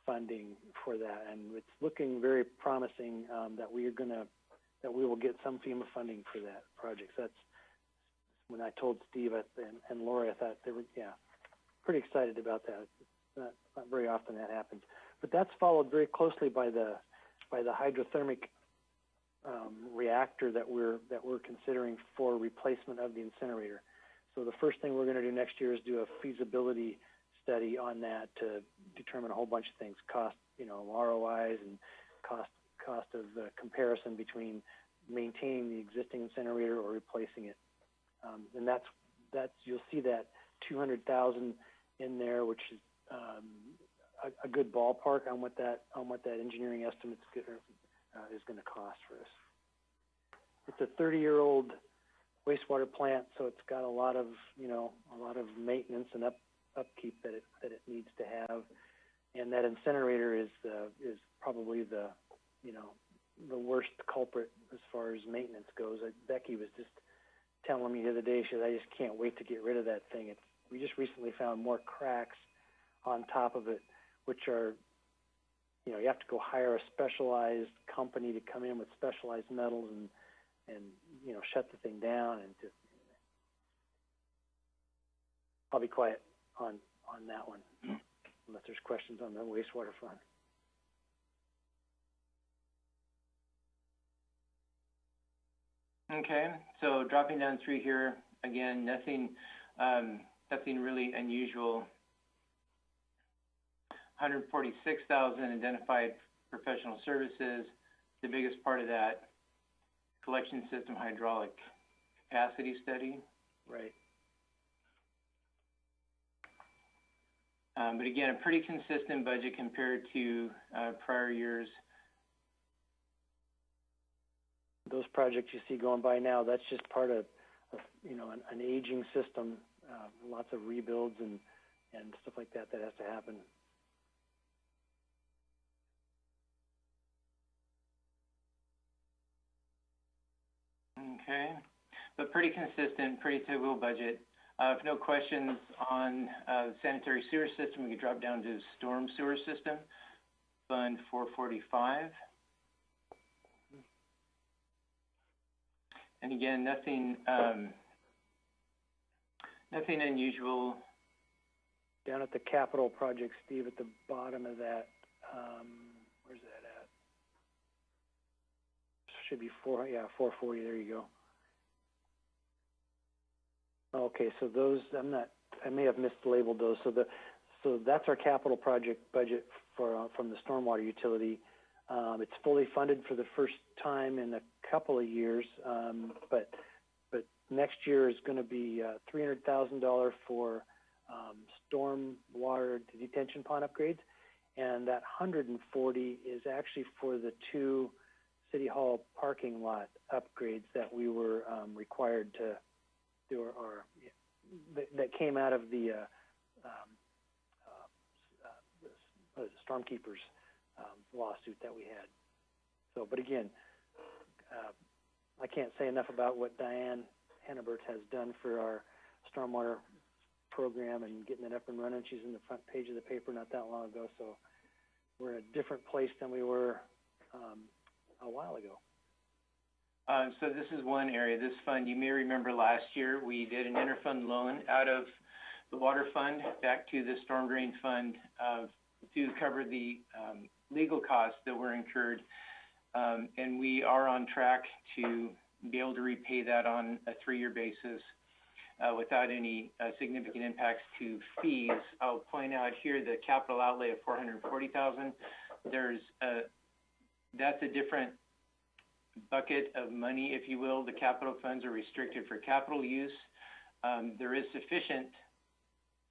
funding for that, and it's looking very promising that we will get some FEMA funding for that project. So that's when I told Steve and Lori, I thought they were pretty excited about that. It's not very often that happens, but that's followed very closely by the hydrothermic reactor that we're considering for replacement of the incinerator. So the first thing we're going to do next year is do a feasibility study on that to determine a whole bunch of things, cost, ROIs and cost of comparison between maintaining the existing incinerator or replacing it. And that's you'll see that $200,000 in there, which is a good ballpark on what that engineering estimate is going to cost for us. It's a 30-year-old wastewater plant, so it's got a lot of maintenance and upkeep that it needs to have. And that incinerator is probably the worst culprit as far as maintenance goes. Becky was just telling me the other day, she said, I just can't wait to get rid of that thing. We just recently found more cracks on top of it, which are, you have to go hire a specialized company to come in with specialized metals and shut the thing down. And just, I'll be quiet on that one, unless there's questions on the wastewater fund. Okay, so dropping down through here, again, nothing really unusual. 146,000 identified professional services. The biggest part of that, collection system hydraulic capacity study. Right. But again, a pretty consistent budget compared to prior years. Those projects you see going by now, that's just part of an aging system, lots of rebuilds and stuff like that has to happen. Okay, but pretty consistent, pretty typical budget. If no questions on sanitary sewer system, we could drop down to storm sewer system, Fund 445. And again, nothing unusual. Down at the capital project, Steve, at the bottom of that, where's that at? Should be 440, there you go. Okay, so those, I may have mislabeled those. So that's our capital project budget from the stormwater utility. It's fully funded for the first time in a couple of years, but next year is going to be $300,000 for storm water detention pond upgrades, and that $140 is actually for the 2 City Hall parking lot upgrades that we were required to do, that came out of the Stormkeepers lawsuit that we had. So, but again, I can't say enough about what Diane Hannibert has done for our stormwater program and getting it up and running. She's in the front page of the paper not that long ago, so we're in a different place than we were a while ago. So this is one area, this fund, you may remember last year we did an interfund loan out of the water fund back to the storm drain fund to cover the legal costs that were incurred. And we are on track to be able to repay that on a 3-year basis without any significant impacts to fees. I'll point out here the capital outlay of $440,000. That's a different bucket of money, if you will. The capital funds are restricted for capital use. There is sufficient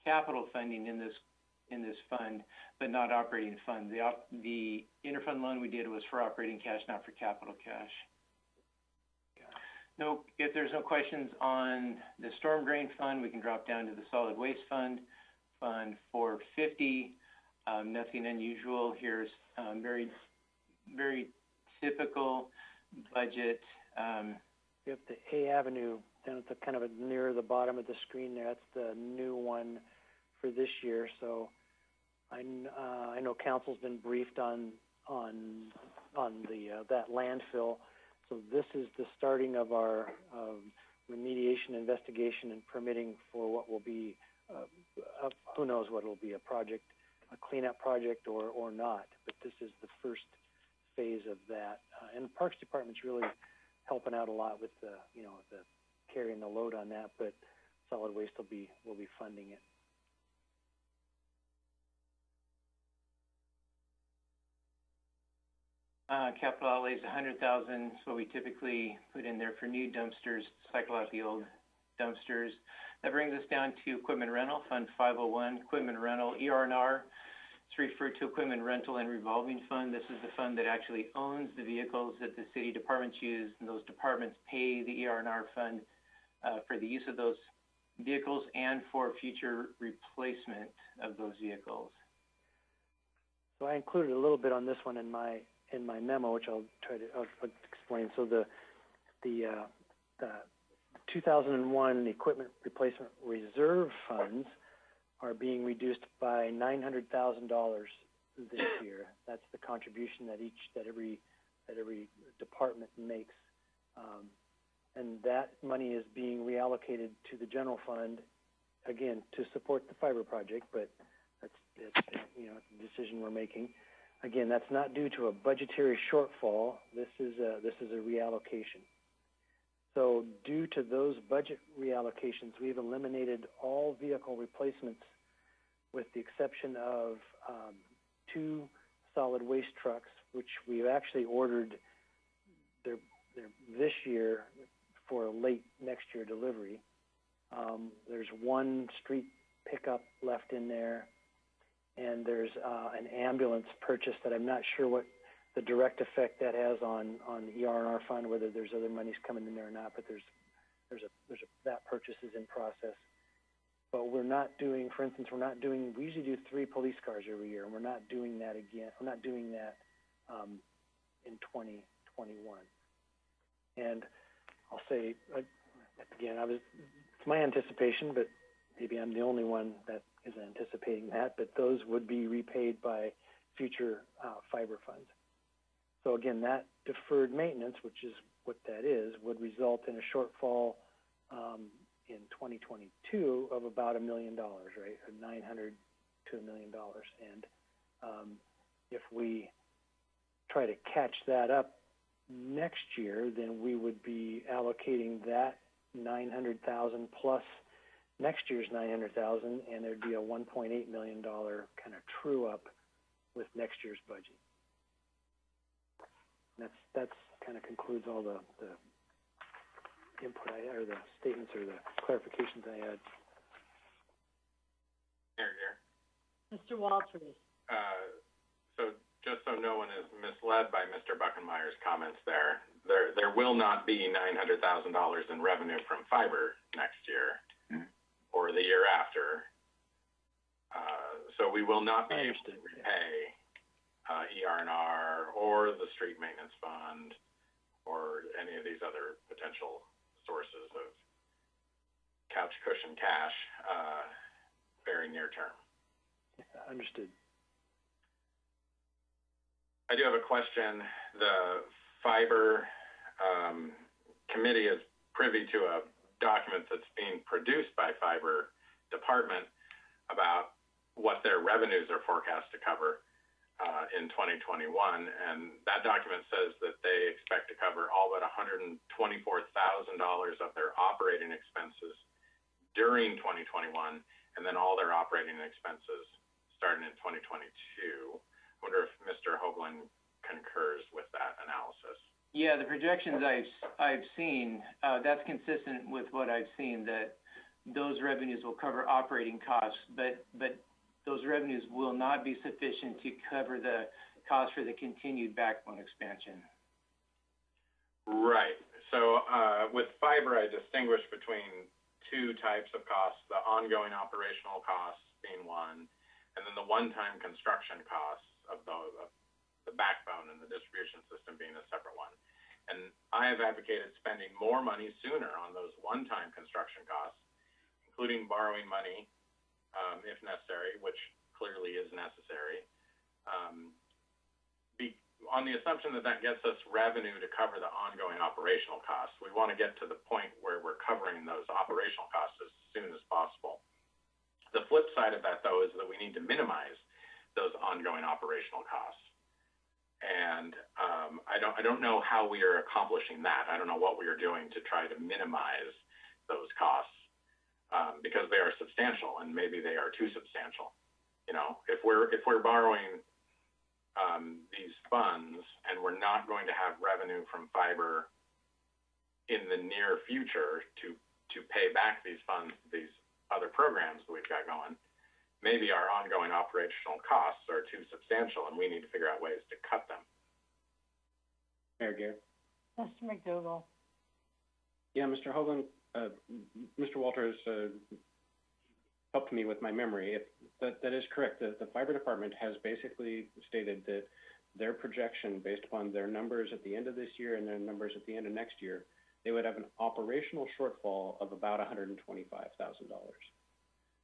capital funding in this fund, but not operating fund. The interfund loan we did was for operating cash, not for capital cash. If there's no questions on the storm drain fund, we can drop down to the solid waste fund, Fund 450. Nothing unusual. Here's very, very typical budget. We have the A Avenue down at the kind of near the bottom of the screen there. That's the new one for this year. So I know council's been briefed on the that landfill. So this is the starting of our remediation, investigation, and permitting for what will be who knows what it'll be, a project, a cleanup project or not. But this is the first phase of that, and the Parks Department's really helping out a lot with the carrying the load on that. But solid waste will be funding it. Capital outlay is $100,000. So we typically put in there for new dumpsters, cycle out the old dumpsters. That brings us down to equipment rental, Fund 501, equipment rental, ER&R. It's referred to equipment rental and revolving fund. This is the fund that actually owns the vehicles that the city departments use, and those departments pay the ER&R fund for the use of those vehicles and for future replacement of those vehicles. So I included a little bit on this one in my memo, which I'll explain. So the 2001 equipment replacement reserve funds are being reduced by $900,000 this year. That's the contribution that every department makes, and that money is being reallocated to the general fund, again, to support the fiber project. But that's a decision we're making. Again, that's not due to a budgetary shortfall. This is a reallocation. So due to those budget reallocations, we've eliminated all vehicle replacements with the exception of 2 solid waste trucks, which we've actually ordered this year for a late next year delivery. There's 1 street pickup left in there, and there's an ambulance purchase that I'm not sure what the direct effect that has on the ER&R fund, whether there's other monies coming in there or not, but that purchase is in process. But we're not doing, for instance, we usually do 3 police cars every year, and we're not doing that again. We're not doing that in 2021. And I'll say, again, it's my anticipation, but maybe I'm the only one that is anticipating that, but those would be repaid by future fiber funds. So again, that deferred maintenance, which is what that is, would result in a shortfall in 2022 of about $1 million, right? $900,000 to $1 million. And if we try to catch that up next year, then we would be allocating that $900,000 plus next year's $900,000, and there'd be a $1.8 million kind of true up with next year's budget. That's kind of concludes all the input or the statements or the clarifications I had. Here. Mr. Walters. So just so no one is misled by Mr. Buckenmeyer's comments there will not be $900,000 in revenue from fiber next year or the year after. So we will not be able to repay ER&R or the street maintenance fund or any of these other potential sources of couch cushion cash very near term. Understood. I do have a question. The fiber committee is privy to a document that's being produced by fiber department about what their revenues are forecast to cover in 2021, and that document says that they expect to cover all but $124,000 of their operating expenses during 2021, and then all their operating expenses starting in 2022. I wonder if Mr. Hoagland concurs with that analysis. Yeah, the projections I've seen, that's consistent with what I've seen, that those revenues will cover operating costs, but those revenues will not be sufficient to cover the cost for the continued backbone expansion. Right. So with fiber, I distinguish between two types of costs, the ongoing operational costs being one, and then the one-time construction costs of the backbone and the distribution system being a separate one. And I have advocated spending more money sooner on those one-time construction costs, including borrowing money if necessary, which clearly is necessary, on the assumption that that gets us revenue to cover the ongoing operational costs. We want to get to the point where we're covering those operational costs as soon as possible. The flip side of that, though, is that we need to minimize those ongoing operational costs. And I don't know how we are accomplishing that. I don't know what we are doing to try to minimize those costs because they are substantial, and maybe they are too substantial. You know, if we're borrowing these funds and we're not going to have revenue from fiber in the near future to pay back these funds, these other programs that we've got going, maybe our ongoing operational costs are too substantial and we need to figure out ways to cut them. Mayor Gare. Mr. McDougall. Yeah, Mr. Hoagland, Mr. Walters helped me with my memory. That is correct. The fiber department has basically stated that their projection, based upon their numbers at the end of this year and their numbers at the end of next year, they would have an operational shortfall of about $125,000.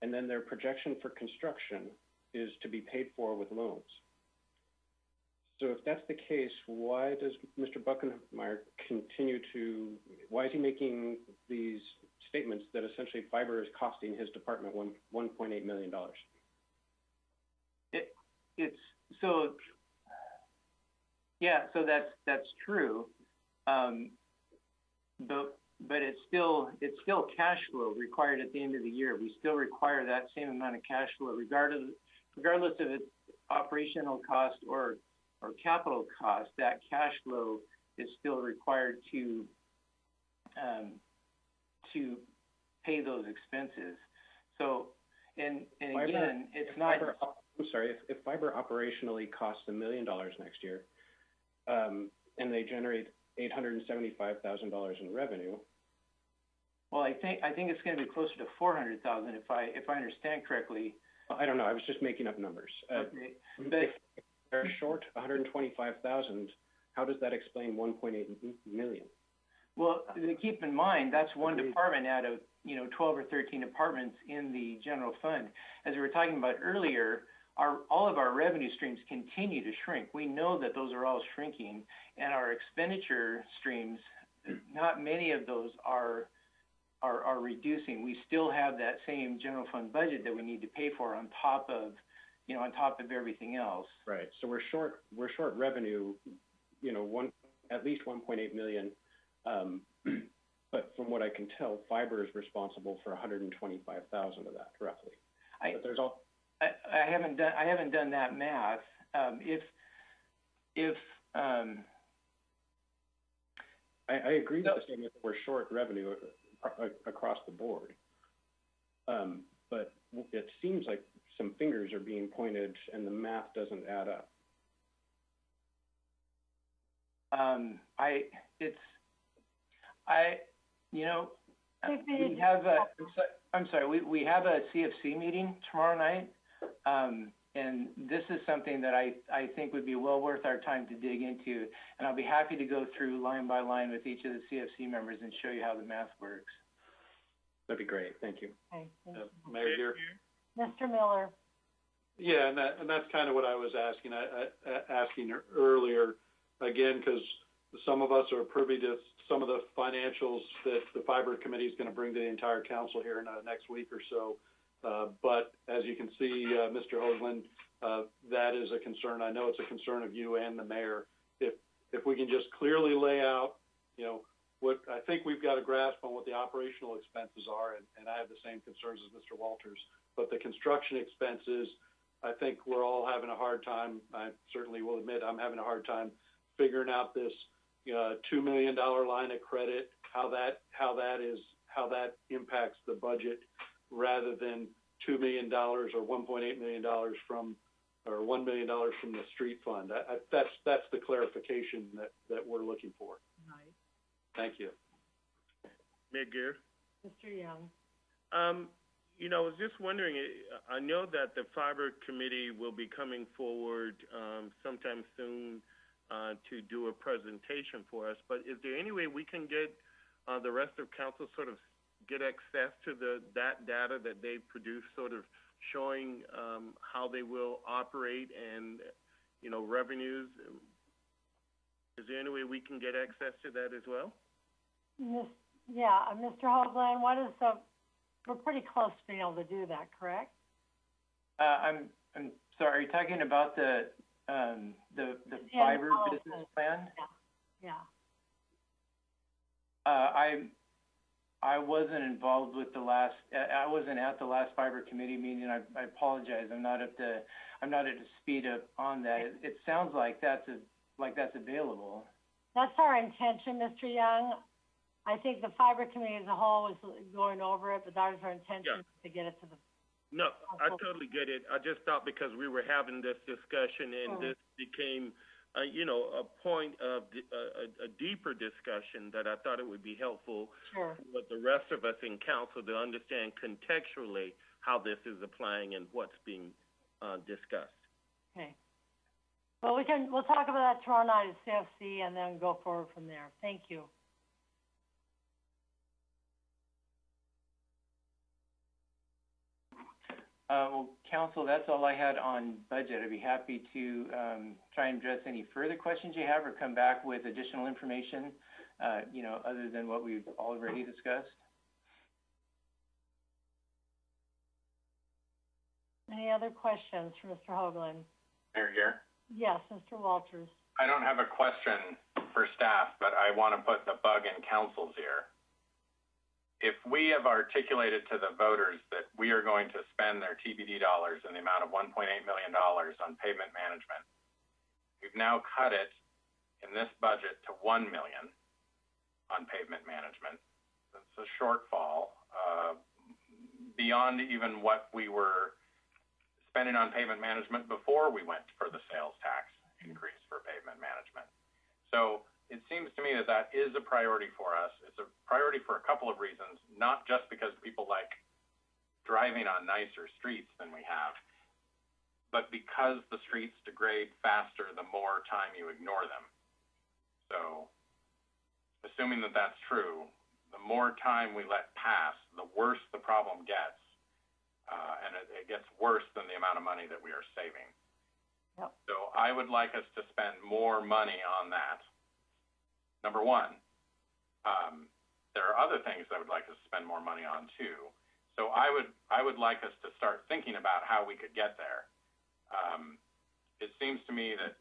And then their projection for construction is to be paid for with loans. So if that's the case, why does Mr. Buckenmeyer why is he making these statements that essentially fiber is costing his department $1.8 million? So that's true, but it's still cash flow required at the end of the year. We still require that same amount of cash flow, regardless of its operational cost or capital cost. That cash flow is still required to pay those expenses. So, and fiber, again, it's not. I'm sorry. If fiber operationally costs $1 million next year, and they generate $875,000 in revenue. Well, I think it's going to be closer to $400,000 if I understand correctly. I don't know. I was just making up numbers. Okay. If they're short $125,000, how does that explain $1.8 million? Well, keep in mind that's one department out of 12 or 13 departments in the general fund. As we were talking about earlier, all of our revenue streams continue to shrink. We know that those are all shrinking, and our expenditure streams, not many of those are reducing. We still have that same general fund budget that we need to pay for on top of everything else. Right. So we're short revenue, at least $1.8 million. But from what I can tell, fiber is responsible for $125,000 of that, roughly. I haven't done that math. I agree with the statement that we're short revenue across the board, but it seems like some fingers are being pointed and the math doesn't add up. We have a CFC meeting tomorrow night, and this is something that I think would be well worth our time to dig into, and I'll be happy to go through line by line with each of the CFC members and show you how the math works. That'd be great. Thank you. Okay, Mayor Gear? Mr. Miller. Yeah, and that's kind of what I was asking earlier, again, because some of us are privy to some of the financials that the Fiber Committee is going to bring to the entire council here in the next week or so. But as you can see, Mr. Hoagland, that is a concern. I know it's a concern of you and the mayor. If we can just clearly lay out, what I think we've got a grasp on what the operational expenses are, and I have the same concerns as Mr. Walters. But the construction expenses, I think we're all having a hard time. I certainly will admit I'm having a hard time figuring out this $2 million line of credit, how that impacts the budget, rather than $2 million or $1.8 million or $1 million from the street fund. That's the clarification that we're looking for. Right. Thank you. Mayor Gear? Mr. Young? I was just wondering, I know that the Fiber Committee will be coming forward sometime soon to do a presentation for us, but is there any way we can get the rest of council sort of get access to that data that they produce, sort of showing how they will operate and, revenues? Is there any way we can get access to that as well? Yeah, Mr. Hoagland, we're pretty close to being able to do that, correct? I'm sorry, are you talking about the fiber business plan? Yeah. I wasn't involved with I wasn't at the last Fiber Committee meeting. I apologize. I'm not up to speed up on that. It sounds like that's available. That's our intention, Mr. Young. I think the Fiber Committee as a whole is going over it, but that is our intention to get it to the. No, I totally get it. I just thought because we were having this discussion and this became, a point of a deeper discussion, that I thought it would be helpful for the rest of us in council to understand contextually how this is applying and what's being discussed. Okay. Well, we'll talk about that tomorrow night at CFC and then go forward from there. Thank you. Well, Council, that's all I had on budget. I'd be happy to try and address any further questions you have or come back with additional information, other than what we've already discussed. Any other questions for Mr. Hoagland? Mayor Gear? Yes, Mr. Walters. I don't have a question for staff, but I want to put the bug in council's ear. If we have articulated to the voters that we are going to spend their TBD dollars in the amount of $1.8 million on pavement management, we've now cut it in this budget to $1 million on pavement management. That's a shortfall beyond even what we were spending on pavement management before we went for the sales tax increase for pavement management. So it seems to me that is a priority for us. It's a priority for a couple of reasons, not just because people like driving on nicer streets than we have, but because the streets degrade faster the more time you ignore them. So assuming that that's true, the more time we let pass, the worse the problem gets, and it gets worse than the amount of money that we are saving. Yep. So I would like us to spend more money on that. Number one, there are other things I would like us to spend more money on too. So I would like us to start thinking about how we could get there. It seems to me that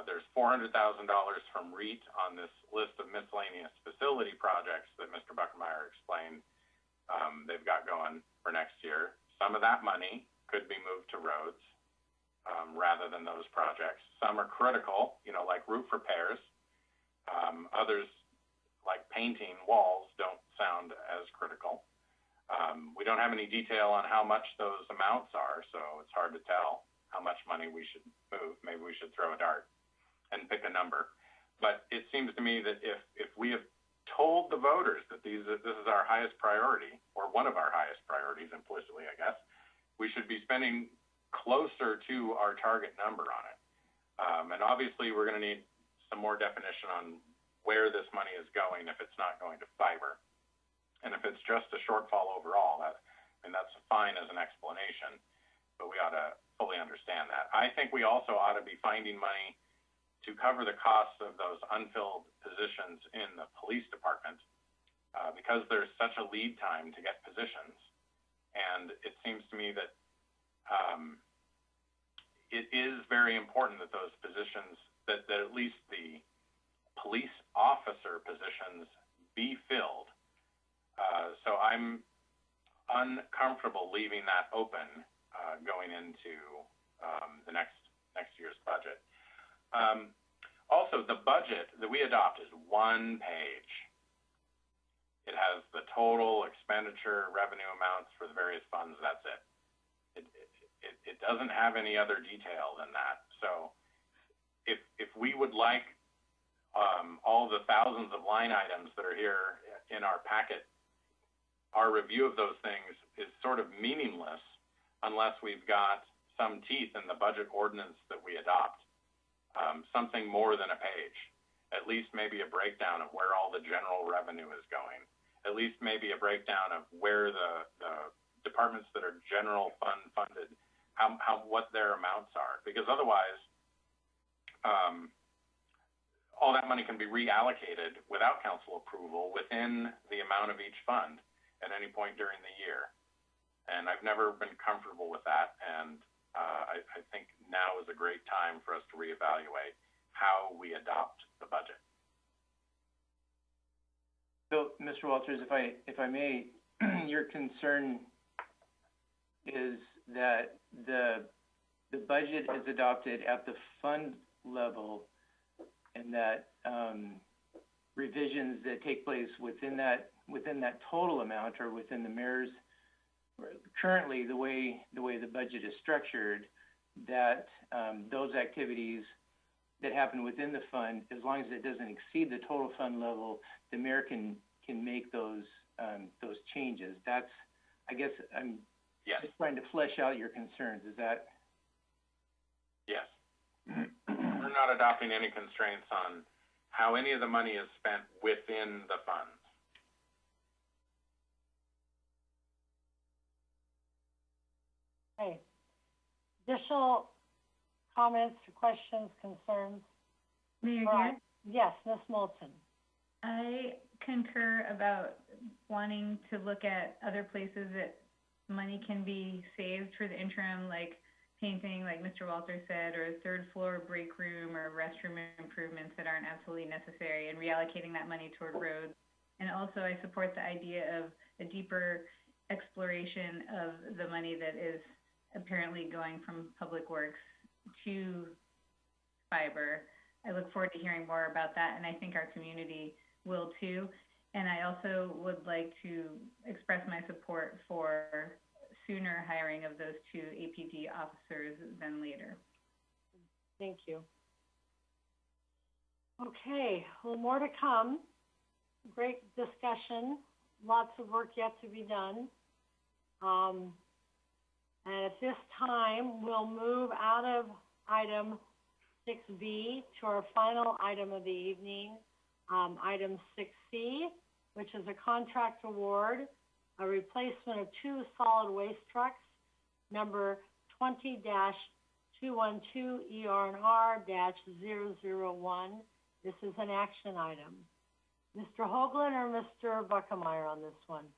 there's $400,000 from REIT on this list of miscellaneous facility projects that Mr. Buckenmeyer explained they've got going for next year. Some of that money could be moved to roads rather than those projects. Some are critical, like roof repairs. Others, like painting walls, don't sound as critical. We don't have any detail on how much those amounts are, so it's hard to tell how much money we should move. Maybe we should throw a dart and pick a number. But it seems to me that if we have told the voters that this is our highest priority, or one of our highest priorities implicitly, I guess, we should be spending closer to our target number on it. And obviously, we're going to need some more definition on where this money is going if it's not going to fiber. And if it's just a shortfall overall, that's fine as an explanation, but we ought to fully understand that. I think we also ought to be finding money to cover the costs of those unfilled positions in the police department because there's such a lead time to get positions. And it seems to me that it is very important that those positions, that at least the police officer positions be filled. So I'm uncomfortable leaving that open going into the next year's budget. Also, the budget that we adopt is one page. It has the total expenditure revenue amounts for the various funds. That's it. It doesn't have any other detail than that. So if we would like all the thousands of line items that are here in our packet, our review of those things is sort of meaningless unless we've got some teeth in the budget ordinance that we adopt. Something more than a page. At least maybe a breakdown of where all the general revenue is going. At least maybe a breakdown of where the departments that are general fund funded, what their amounts are. Because otherwise, all that money can be reallocated without council approval within the amount of each fund at any point during the year. And I've never been comfortable with that, and I think now is a great time for us to reevaluate how we adopt the budget. So, Mr. Walters, if I may, your concern is that the budget is adopted at the fund level, and that revisions that take place within that total amount or within the mayor's currently the way the budget is structured, that those activities that happen within the fund, as long as it doesn't exceed the total fund level, the mayor can make those changes. That's, I guess, I'm just trying to flesh out your concerns. Is that? Yes. We're not adopting any constraints on how any of the money is spent within the funds. Okay. Additional comments, questions, concerns? Mayor Right. Gear? Yes, Ms. Moulton. I concur about wanting to look at other places that money can be saved for the interim, like painting, like Mr. Walter said, or a third floor break room or restroom improvements that aren't absolutely necessary, and reallocating that money toward roads. And also, I support the idea of a deeper exploration of the money that is apparently going from Public Works to fiber. I look forward to hearing more about that, and I think our community will too. And I also would like to express my support for sooner hiring of those two APD officers than later. Thank you. Okay, well, more to come. Great discussion. Lots of work yet to be done. And at this time, we'll move out of item 6B to our final item of the evening, item 6C, which is a contract award, a replacement of two solid waste trucks, number 20-212-ERNR-001. This is an action item. Mr. Hoagland or Mr. Buckemeyer on this one?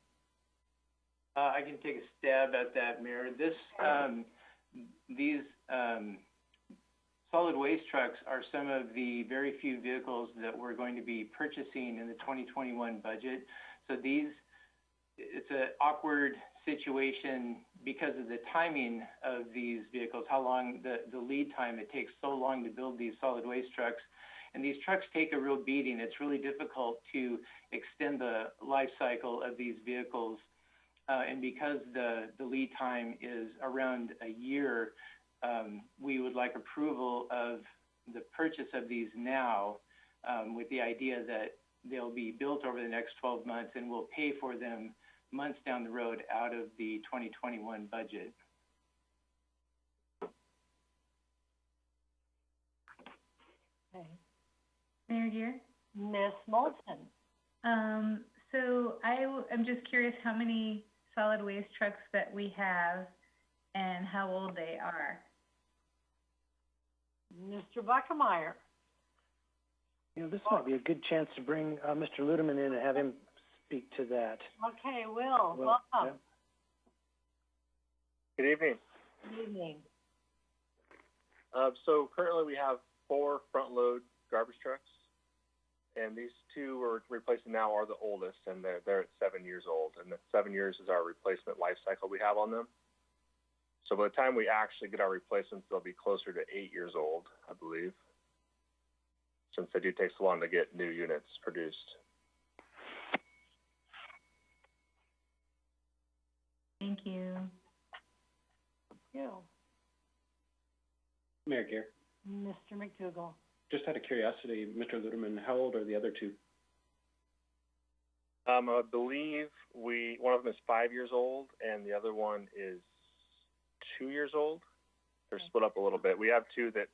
I can take a stab at that, Mayor. These solid waste trucks are some of the very few vehicles that we're going to be purchasing in the 2021 budget. So it's an awkward situation because of the timing of these vehicles, how long the lead time, it takes so long to build these solid waste trucks. And these trucks take a real beating. It's really difficult to extend the life cycle of these vehicles. And because the lead time is around a year, we would like approval of the purchase of these now, with the idea that they'll be built over the next 12 months and we'll pay for them months down the road out of the 2021 budget. Okay. Mayor Gear? Ms. Moulton. So I'm just curious how many solid waste trucks that we have and how old they are. Mr. Buckemeyer. You know, this might be a good chance to bring Mr. Ludeman in and have him speak to that. Okay, Will, welcome. Yeah. Good evening. Good evening. So currently we have 4 front-load garbage trucks, and these 2 we're replacing now are the oldest, and they're at 7 years old, and the 7 years is our replacement life cycle we have on them. So by the time we actually get our replacements, they'll be closer to 8 years old, I believe, since they do take so long to get new units produced. Thank you. Thank you. Mayor Gear. Mr. McDougall. Just out of curiosity, Mr. Luderman, how old are the other two? I believe one of them is 5 years old and the other one is 2 years old. They're split up a little bit. We have two that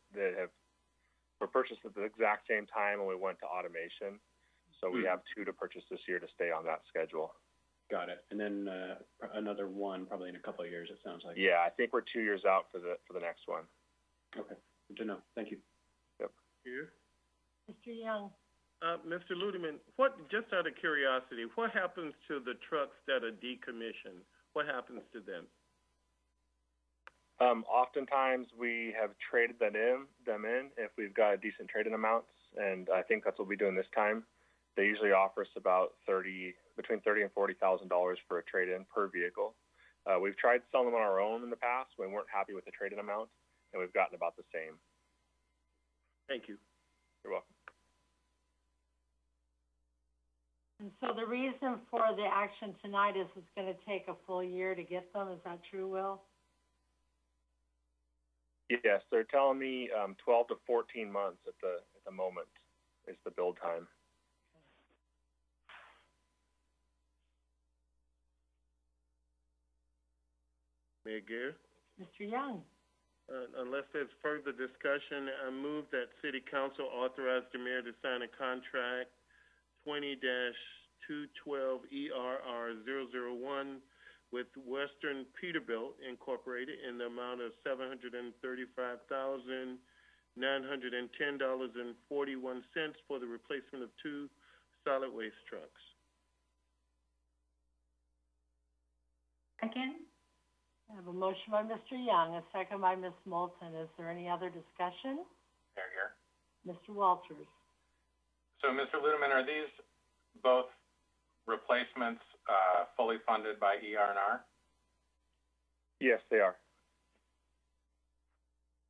were purchased at the exact same time when we went to automation. So we have two to purchase this year to stay on that schedule. Got it. And then another one probably in a couple of years, it sounds like. Yeah, I think we're 2 years out for the next one. Okay, good to know. Thank you. Yep. Here. Mr. Young? Mr. Ludeman, just out of curiosity, what happens to the trucks that are decommissioned? What happens to them? Oftentimes we have traded them in if we've got decent trade-in amounts, and I think that's what we're doing this time. They usually offer us about between $30,000 and $40,000 for a trade-in per vehicle. We've tried selling them on our own in the past when we weren't happy with the trade-in amount, and we've gotten about the same. Thank you. You're welcome. And so the reason for the action tonight is it's going to take a full year to get them. Is that true, Will? Yes, they're telling me 12 to 14 months at the moment is the build time. Mayor Gear? Mr. Young? Unless there's further discussion, I move that City Council authorize the mayor to sign a contract 20-212 ERR001 with Western Peterbilt Incorporated in the amount of $735,910.41 for the replacement of 2 solid waste trucks. Second? I have a motion by Mr. Young, a second by Ms. Moulton. Is there any other discussion? Here. Mr. Walters? So, Mr. Ludeman, are these both replacements fully funded by ER&R? Yes, they are.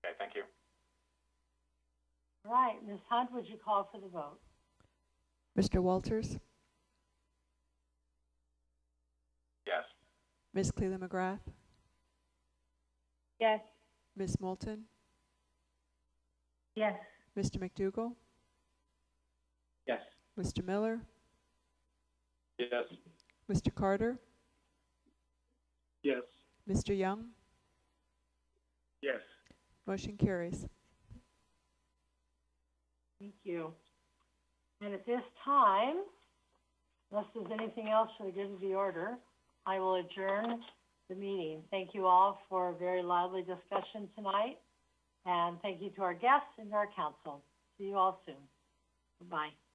Okay, thank you. All right, Ms. Hunt, would you call for the vote? Mr. Walters? Yes. Ms. Cleland-McGrath? Yes. Ms. Moulton? Yes. Mr. McDougall? Yes. Mr. Miller? Yes. Mr. Carter? Yes. Mr. Young? Yes. Motion carries. Thank you. And at this time, unless there's anything else for the good of the order, I will adjourn the meeting. Thank you all for a very lively discussion tonight, and thank you to our guests and our council. See you all soon. Bye-bye.